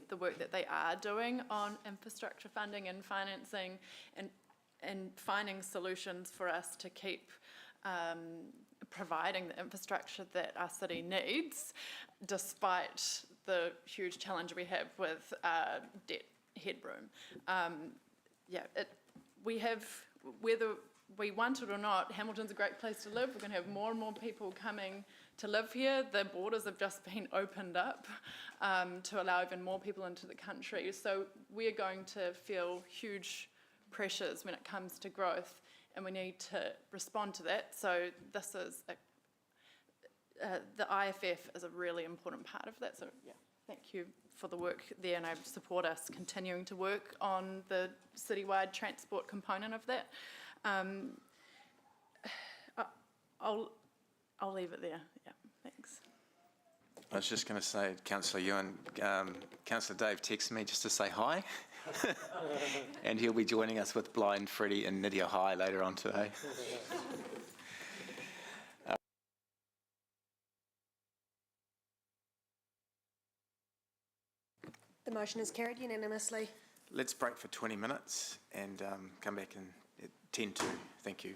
the work that they are doing on infrastructure funding and financing and finding solutions for us to keep providing the infrastructure that our city needs, despite the huge challenge we have with debt headroom. We have, whether we want it or not, Hamilton's a great place to live. We're going to have more and more people coming to live here. The borders have just been opened up to allow even more people into the country. So we're going to feel huge pressures when it comes to growth, and we need to respond to that. So this is the IFF is a really important part of that. So yeah, thank you for the work there, and I support us continuing to work on the citywide transport component of that. I'll leave it there. Yeah, thanks. I was just going to say, Councillor Ewan, Councillor Dave texted me just to say hi. And he'll be joining us with Blind Freddie and Nydia High later on today. The motion is carried unanimously. Let's break for 20 minutes and come back at 10 to. Thank you.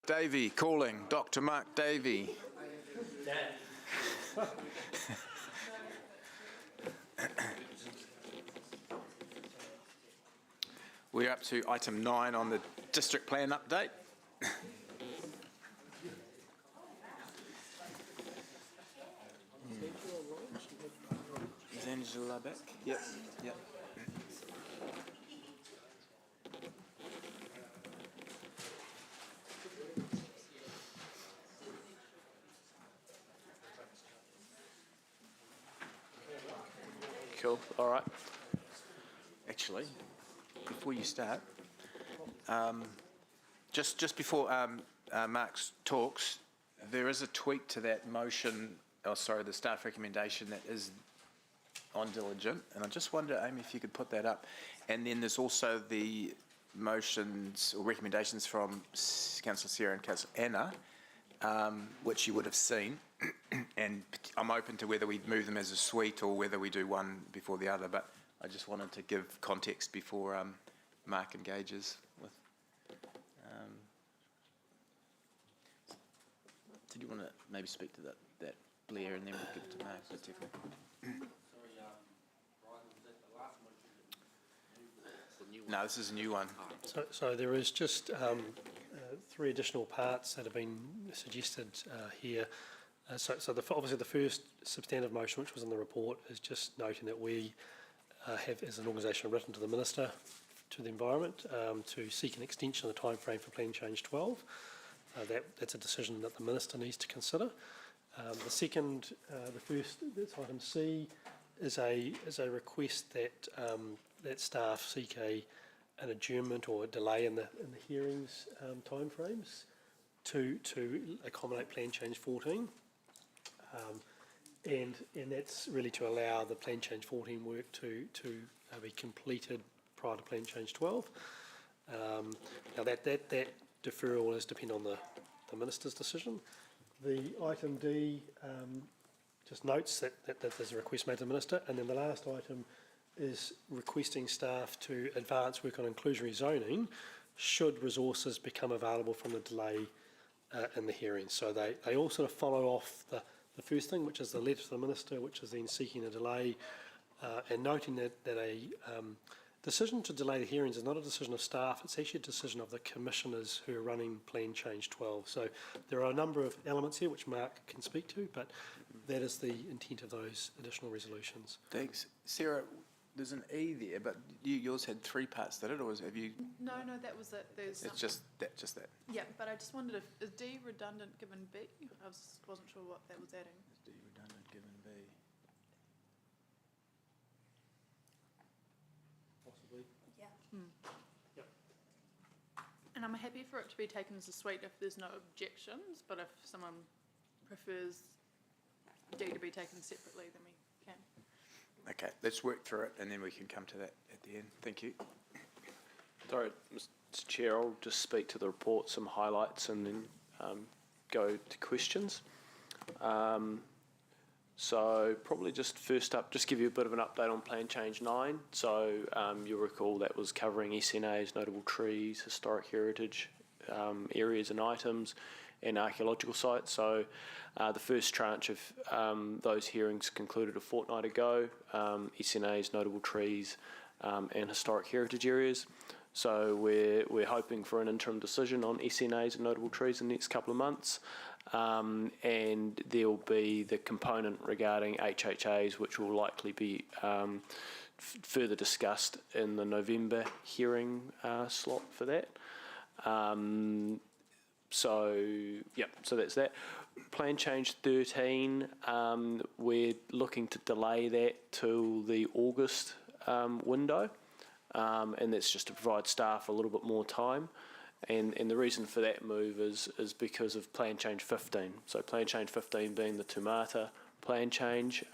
Davey calling, Dr. Mark Davey. We're up to item 9 on the district plan update. Is Angela back? Yep. Yep. Cool. All right. Actually, before you start, just before Mark's talks, there is a tweak to that motion, the staff recommendation that is on diligent, and I just wonder, Amy, if you could put that up. And then there's also the motions or recommendations from Councillor Sarah and Councillor Anna, which you would have seen, and I'm open to whether we move them as a suite or whether we do one before the other, but I just wanted to give context before Mark engages with. Did you want to maybe speak to that Blair, and then we'll give it to Mark? But definitely. No, this is a new one. So there is just 3 additional parts that have been suggested here. Obviously the first substantive motion, which was in the report, is just noting that we have, as an organisation, written to the Minister to the Environment to seek an extension of the timeframe for Plan Change 12. That's a decision that the Minister needs to consider. The first, that's item C, is a request that that staff seek an adjournment or a delay in the hearings timeframes to accommodate Plan Change 14. And that's really to allow the Plan Change 14 work to be completed prior to Plan Change 12. Now that deferral is dependent on the Minister's decision. The item D just notes that there's a request made to the Minister, and then the last item is requesting staff to advance work on inclusionary zoning should resources become available from the delay in the hearing. So they all sort of follow off the first thing, which is the letter to the Minister, which is then seeking a delay, and noting that a decision to delay the hearings is not a decision of staff, it's actually a decision of the commissioners who are running Plan Change 12. So there are a number of elements here which Mark can speak to, but that is the intent of those additional resolutions. Thanks. Sarah, there's an E there, but yours had 3 parts, did it, or have you? No, that was it. There's It's just that. Yeah, but I just wondered if, is D redundant given B? I wasn't sure what that was adding. Is D redundant given B? Possibly. Yeah. And I'm happy for it to be taken as a suite if there's no objections, but if someone prefers D to be taken separately, then we can. Okay, let's work through it and then we can come to that at the end. Thank you. Sorry, Mr. Chair, I'll just speak to the report, some highlights, and then go to questions. So probably just first up, just give you a bit of an update on Plan Change 9. So you'll recall that was covering SNAs, notable trees, historic heritage areas and items, and archaeological sites. So the first tranche of those hearings concluded a fortnight ago, SNAs, notable trees, and historic heritage areas. So we're hoping for an interim decision on SNAs and notable trees in the next couple of months. And there'll be the component regarding HHAs, which will likely be further discussed in the November hearing slot for that. So that's that. Plan Change 13, we're looking to delay that till the August window, and that's just to provide staff a little bit more time. And the reason for that move is because of Plan Change 15. So Plan Change 15 being the Tūmata plan change,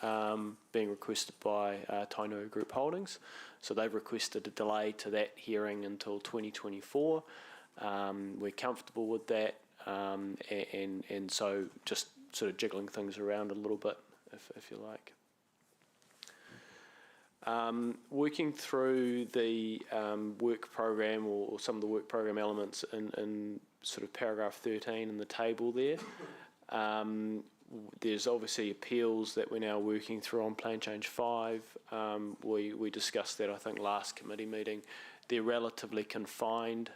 being requested by Tainui Group Holdings. So they've requested a delay to that hearing until 2024. We're comfortable with that, and so just sort of jiggling things around a little bit, if you like. Working through the work program or some of the work program elements in sort of paragraph 13 in the table there. There's obviously appeals that we're now working through on Plan Change 5. We discussed that, I think, last committee meeting. They're relatively confined.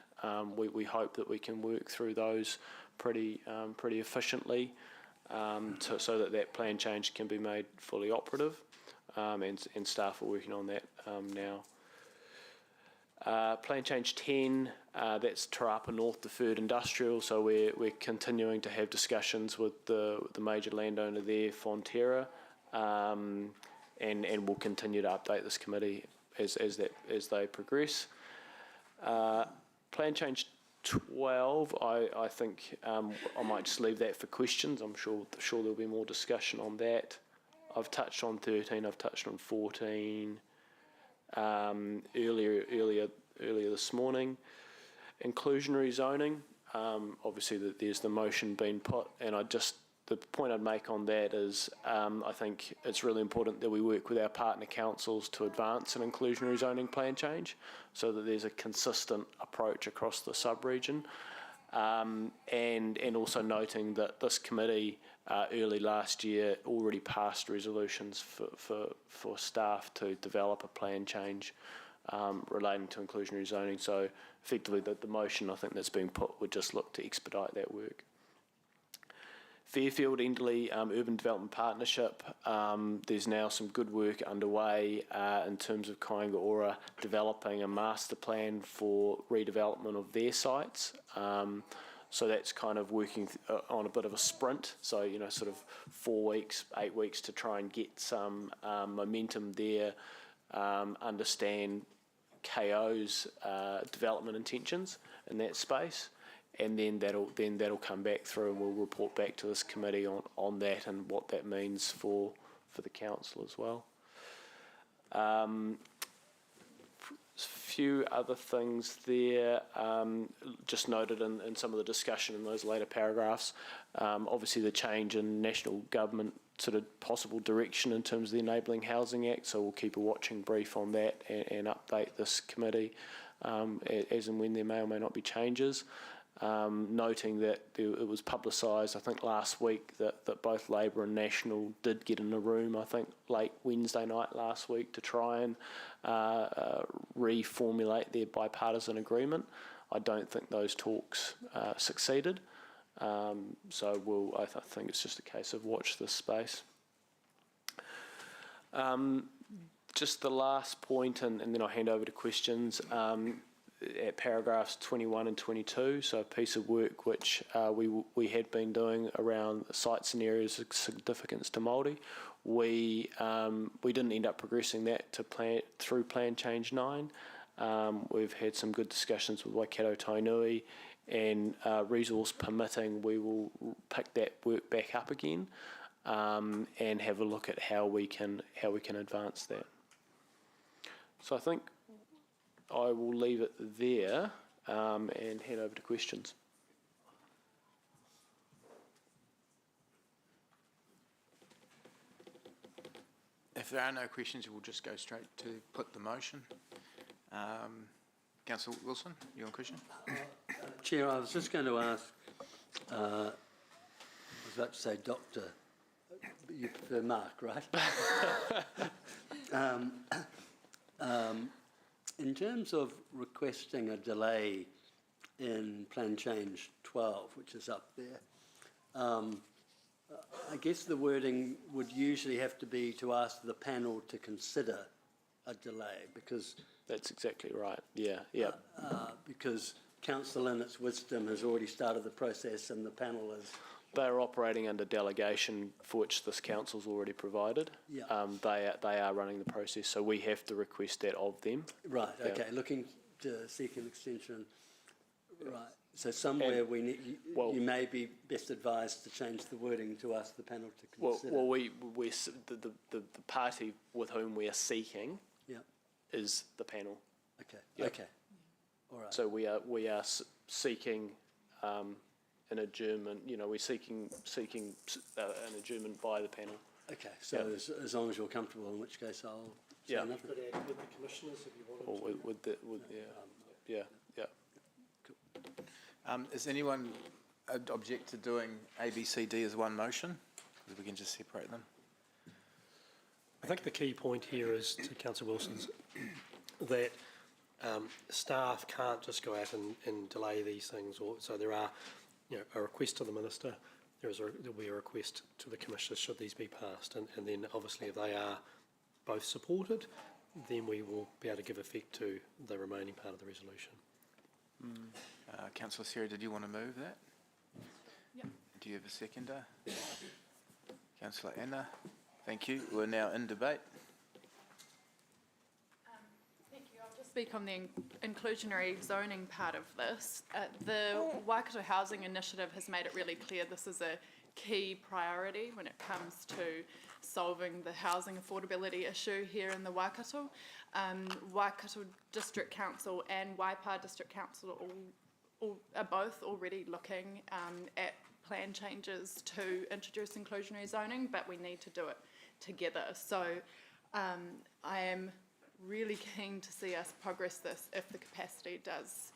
We hope that we can work through those pretty efficiently so that plan change can be made fully operative, and staff are working on that now. Plan change 10, that's Te Rapa North Deferred Industrial, so we're continuing to have discussions with the major landowner there, Fonterra, and we'll continue to update this committee as they progress. Plan change 12, I think I might just leave that for questions. I'm sure there'll be more discussion on that. I've touched on 13, I've touched on 14 earlier this morning. Inclusionary zoning, obviously there's the motion being put, and the point I'd make on that is I think it's really important that we work with our partner councils to advance an inclusionary zoning plan change so that there's a consistent approach across the sub-region. And also noting that this committee early last year already passed resolutions for staff to develop a plan change relating to inclusionary zoning. So effectively the motion I think that's being put would just look to expedite that work. Fairfield Enderley Urban Development Partnership, there's now some good work underway in terms of Kāinga Ora developing a master plan for redevelopment of their sites. So that's kind of working on a bit of a sprint, so sort of 4 weeks, 8 weeks to try and get some momentum there, understand KO's development intentions in that space. And then that'll come back through, and we'll report back to this committee on that and what that means for the council as well. Few other things there, just noted in some of the discussion in those later paragraphs. Obviously the change in national government sort of possible direction in terms of the Enabling Housing Act, so we'll keep a watching brief on that and update this committee as and when there may or may not be changes. Noting that it was publicised, I think last week, that both Labor and National did get in a room, I think late Wednesday night last week, to try and reformulate their bipartisan agreement. I don't think those talks succeeded, so I think it's just a case of watch this space. Just the last point, and then I'll hand over to questions. At paragraphs 21 and 22, so a piece of work which we had been doing around sites and areas of significance to Māori. We didn't end up progressing that through Plan Change 9. We've had some good discussions with Waikato Tainui, and resource permitting, we will pick that work back up again and have a look at how we can advance that. So I think I will leave it there and head over to questions. If there are no questions, we'll just go straight to put the motion. Councillor Wilson, you want a question? Chair, I was just going to ask, I was about to say doctor, but you prefer Mark, right? In terms of requesting a delay in Plan Change 12, which is up there, I guess the wording would usually have to be to ask the panel to consider a delay, because... That's exactly right, yeah. Because council in its wisdom has already started the process and the panel is... They're operating under delegation for which this council's already provided. Yeah. They are running the process, so we have to request that of them. Right, okay, looking to seek an extension. Right, so somewhere you may be best advised to change the wording to ask the panel to consider. Well, the party with whom we are seeking is the panel. Okay, Yep. Okay, all right. So we are seeking an adjournment. We're seeking an adjournment by the panel. Okay, so as long as you're comfortable, in which case I'll say nothing. Could add with the commissioners if you wanted Or to. yeah. Cool. Is anyone object to doing A, B, C, D as one motion? Because we can just separate them. I think the key point here is to Councillor Wilson's that staff can't just go out and delay these things. So there are, a request to the Minister. There'll be a request to the Commissioner should these be passed, and then obviously if they are both supported, then we will be able to give effect to the remaining part of the resolution. Councillor Sarah, did you want to move that? Yep. Do you have a seconder? Councillor Anna, thank you. We're now in debate. Thank you. I'll just speak on the inclusionary zoning part of this. The Waikato Housing Initiative has made it really clear this is a key priority when it comes to solving the housing affordability issue here in the Waikato. Waikato District Council and Waipa District Council are both already looking at plan changes to introduce inclusionary zoning, but we need to do it together. So I am really keen to see us progress this if the capacity does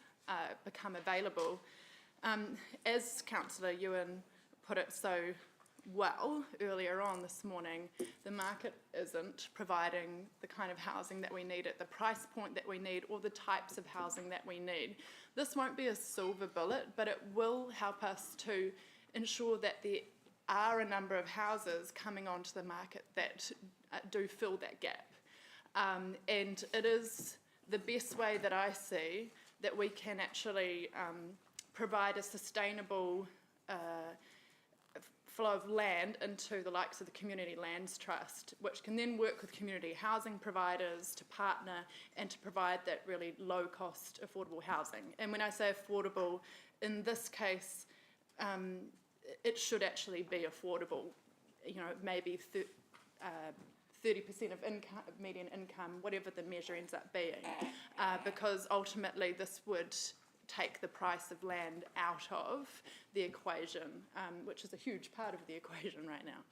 become available. As Councillor Ewan put it so well earlier on this morning, the market isn't providing the kind of housing that we need at the price point that we need or the types of housing that we need. This won't be a silver bullet, but it will help us to ensure that there are a number of houses coming onto the market that do fill that gap. And it is the best way that I see that we can actually provide a sustainable flow of land into the likes of the Community Lands Trust, which can then work with community housing providers to partner and to provide that really low-cost, affordable housing. And when I say affordable, in this case, it should actually be affordable. Maybe 30% of income, median income, whatever the measure ends up being, because ultimately this would take the price of land out of the equation, which is a huge part of the equation right now.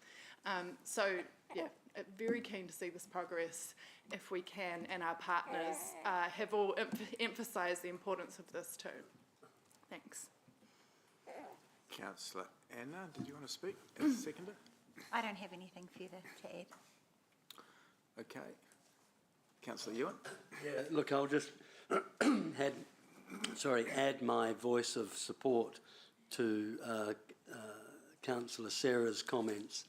So, yeah, very keen to see this progress if we can, and our partners have all emphasised the importance of this too. Thanks. Councillor Anna, did you want to speak as a seconder? I don't have anything further to add. Okay. Councillor Ewan? Yeah, look, I'll just add my voice of support to Councillor Sarah's comments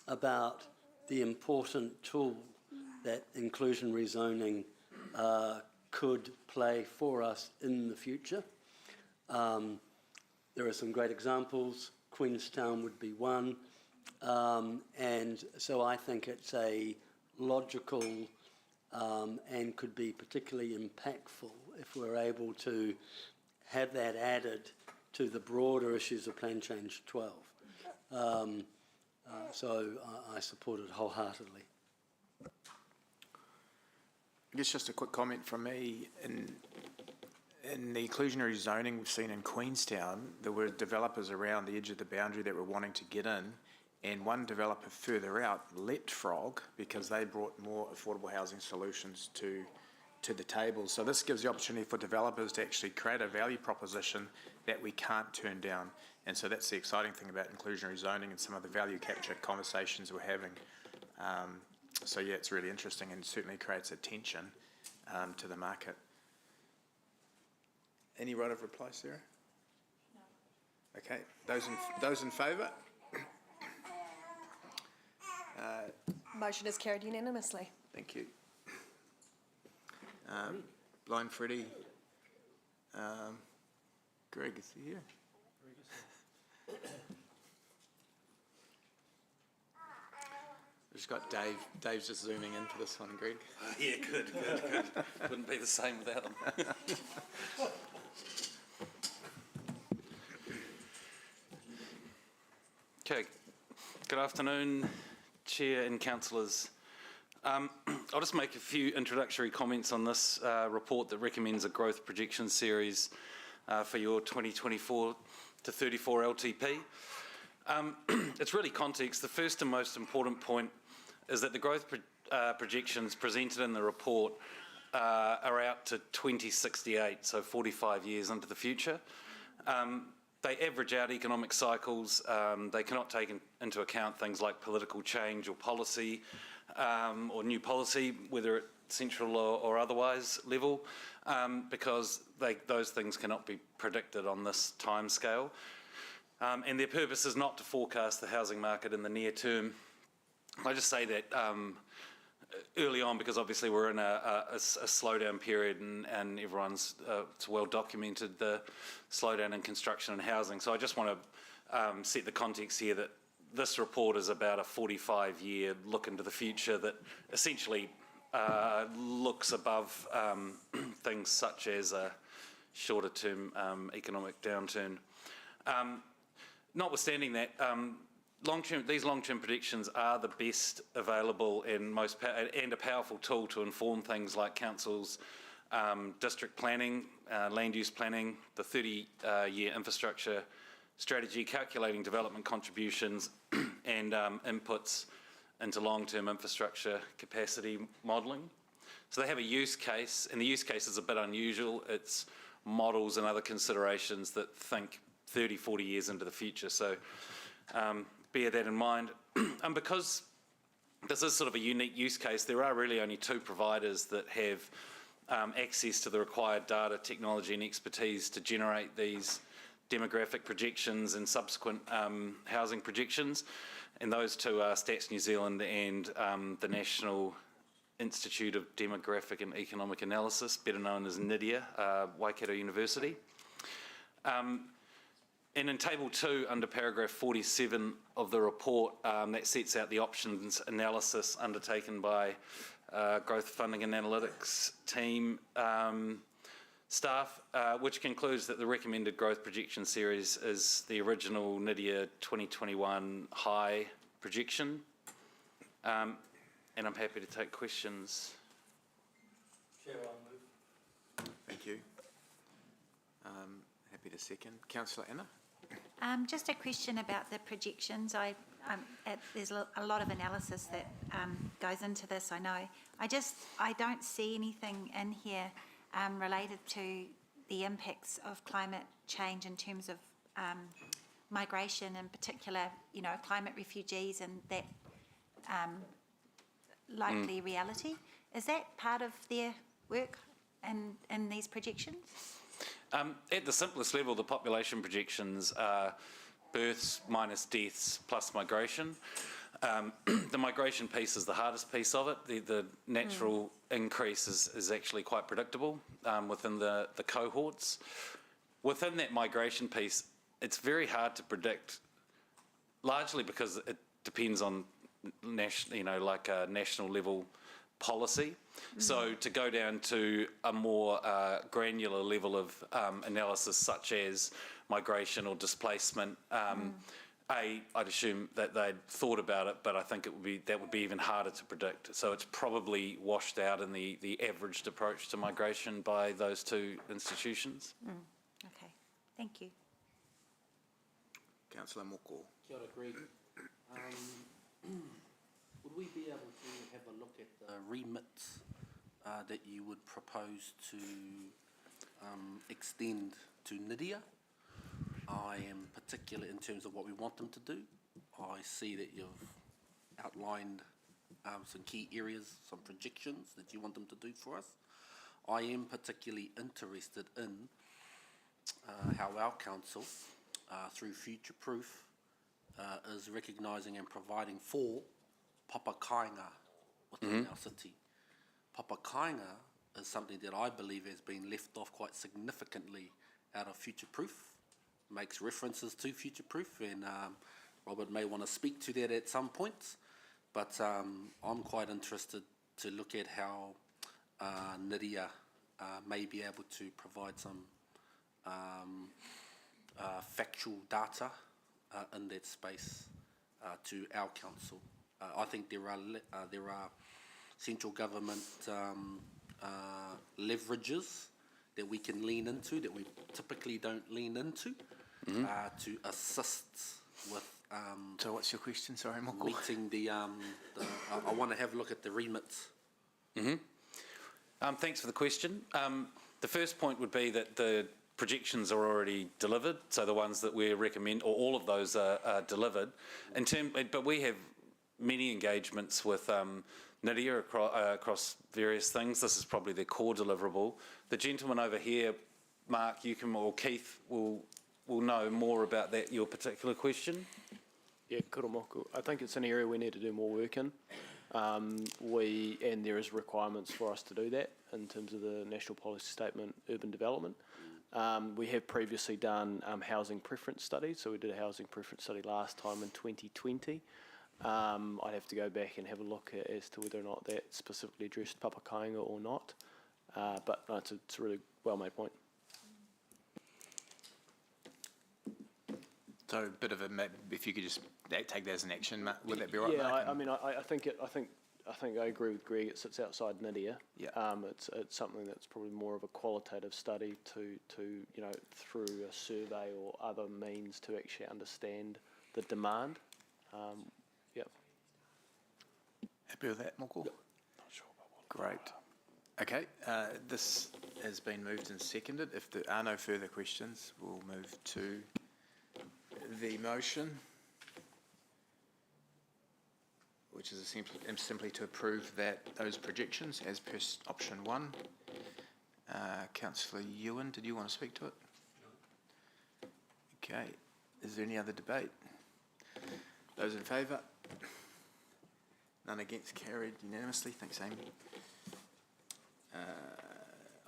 about the important tool that inclusionary zoning could play for us in the future. There are some great examples. Queenstown would be one. And so I think it's a logical and could be particularly impactful if we're able to have that added to the broader issues of Plan Change 12. So I support it wholeheartedly. I guess just a quick comment from me. In the inclusionary zoning we've seen in Queenstown, there were developers around the edge of the boundary that were wanting to get in, and one developer further out leapfrog because they brought more affordable housing solutions to the table. So this gives the opportunity for developers to actually create a value proposition that we can't turn down. And so that's the exciting thing about inclusionary zoning and some of the value capture conversations we're having. So yeah, it's really interesting and certainly creates attention to the market. Any right of reply, Sarah? No. Okay, those in favour? Motion is carried unanimously. Thank you. Blind Freddie. Greg, is he here? We've just got Dave. Dave's just zooming in for this one, Greg. Yeah, good. Wouldn't be the same without him. Okay. Good afternoon, Chair and councillors. I'll just make a few introductory comments on this report that recommends a growth projection series for your 2024 to 34 LTP. It's really context. The first and most important point is that the growth projections presented in the report are out to 2068, so 45 years into the future. They average out economic cycles. They cannot take into account things like political change or policy or new policy, whether at central or otherwise level, because those things cannot be predicted on this timescale. And their purpose is not to forecast the housing market in the near term. I just say that early on, because obviously we're in a slowdown period, and everyone's it's well documented, the slowdown in construction and housing. So I just want to set the context here that this report is about a 45-year look into the future that essentially looks above things such as a shorter-term economic downturn. Notwithstanding that, these long-term predictions are the best available and and a powerful tool to inform things like councils' district planning, land use planning, the 30-year infrastructure strategy, calculating development contributions and inputs into long-term infrastructure capacity modelling. So they have a use case, and the use case is a bit unusual. It's models and other considerations that think 30, 40 years into the future. So bear that in mind. And because this is sort of a unique use case, there are really only two providers that have access to the required data, technology and expertise to generate these demographic projections and subsequent housing projections. And those two are Stats New Zealand and the National Institute of Demographic and Economic Analysis, better known as NIDEA, Waikato University. And in Table 2, under paragraph 47 of the report, that sets out the options analysis undertaken by Growth Funding and Analytics team staff, which concludes that the recommended growth projection series is the original NIDEA 2021 high projection. And I'm happy to take questions. Chair, I'll move. Thank you. Happy to second. Councillor Anna? Just a question about the projections. There's a lot of analysis that goes into this, I know. I don't see anything in here related to the impacts of climate change in terms of migration, in particular, climate refugees and that likely reality. Is that part of their work in these projections? At the simplest level, the population projections are births minus deaths plus migration. The migration piece is the hardest piece of it. The natural increase is actually quite predictable within the cohorts. Within that migration piece, it's very hard to predict, largely because it depends on national level policy. So to go down to a more granular level of analysis, such as migration or displacement, I'd assume that they'd thought about it, but I think that would be even harder to predict. So it's probably washed out in the averaged approach to migration by those two institutions. Okay, thank you. Councillor Moko. Kia ora, Greg. Would we be able to have a look at the remits that you would propose to extend to NIDEA? I am particular in terms of what we want them to do. I see that you've outlined some key areas, some projections that you want them to do for us. I am particularly interested in how our council, through Future Proof, is recognising and providing for papa kāinga within our city. Papa kāinga is something that I believe has been left off quite significantly out of Future Proof. Makes references to Future Proof, and Robert may want to speak to that at some points, but I'm quite interested to look at how NIDEA may be able to provide some factual data in that space to our council. I think there are central government leverages that we can lean into that we typically don't lean into to assist with. So what's your question? Sorry, Moko. Meeting I want to have a look at the remits. Thanks for the question. The first point would be that the projections are already delivered, so the ones that we recommend, or all of those are delivered. But we have many engagements with Nydia across various things. This is probably their core deliverable. The gentleman over here, Mark, or Keith will know more about that, your particular question. Yeah, kuramoku. I think it's an area we need to do more work in. And there is requirements for us to do that in terms of the National Policy Statement, urban development. We have previously done housing preference studies, so we did a housing preference study last time in 2020. I'd have to go back and have a look as to whether or not that specifically addressed Papakainga or not. But no, it's a really well-made point. So a bit of a, if you could just take that as an action, would that be right? Yeah, Mark? I mean, I think I agree with Greg. It sits outside Nydia. Yeah. It's something that's probably more of a qualitative study to through a survey or other means to actually understand the demand. Yep. Happy with that, Moko? Yep. Great. Okay, this has been moved and seconded. If there are no further questions, we'll move to the motion, which is simply to approve those projections as per option 1. Councillor Ewan, did you want to speak to it? No. Okay. Is there any other debate? Those in favour? None against, carried unanimously. Thanks, Amy.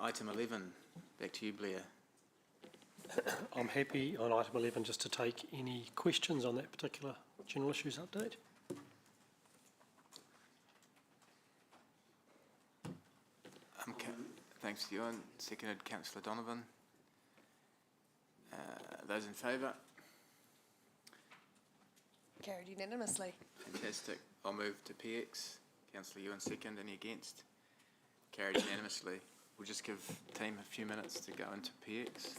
Item 11, back to you, Blair. I'm happy on item 11 just to take any questions on that particular general issues update. Thanks, Ewan. Seconded, Councillor Donovan. Those in favour? Carried unanimously. Fantastic. I'll move to PX. Councillor Ewan second. Any against? Carried unanimously. We'll just give the team a few minutes to go into PX.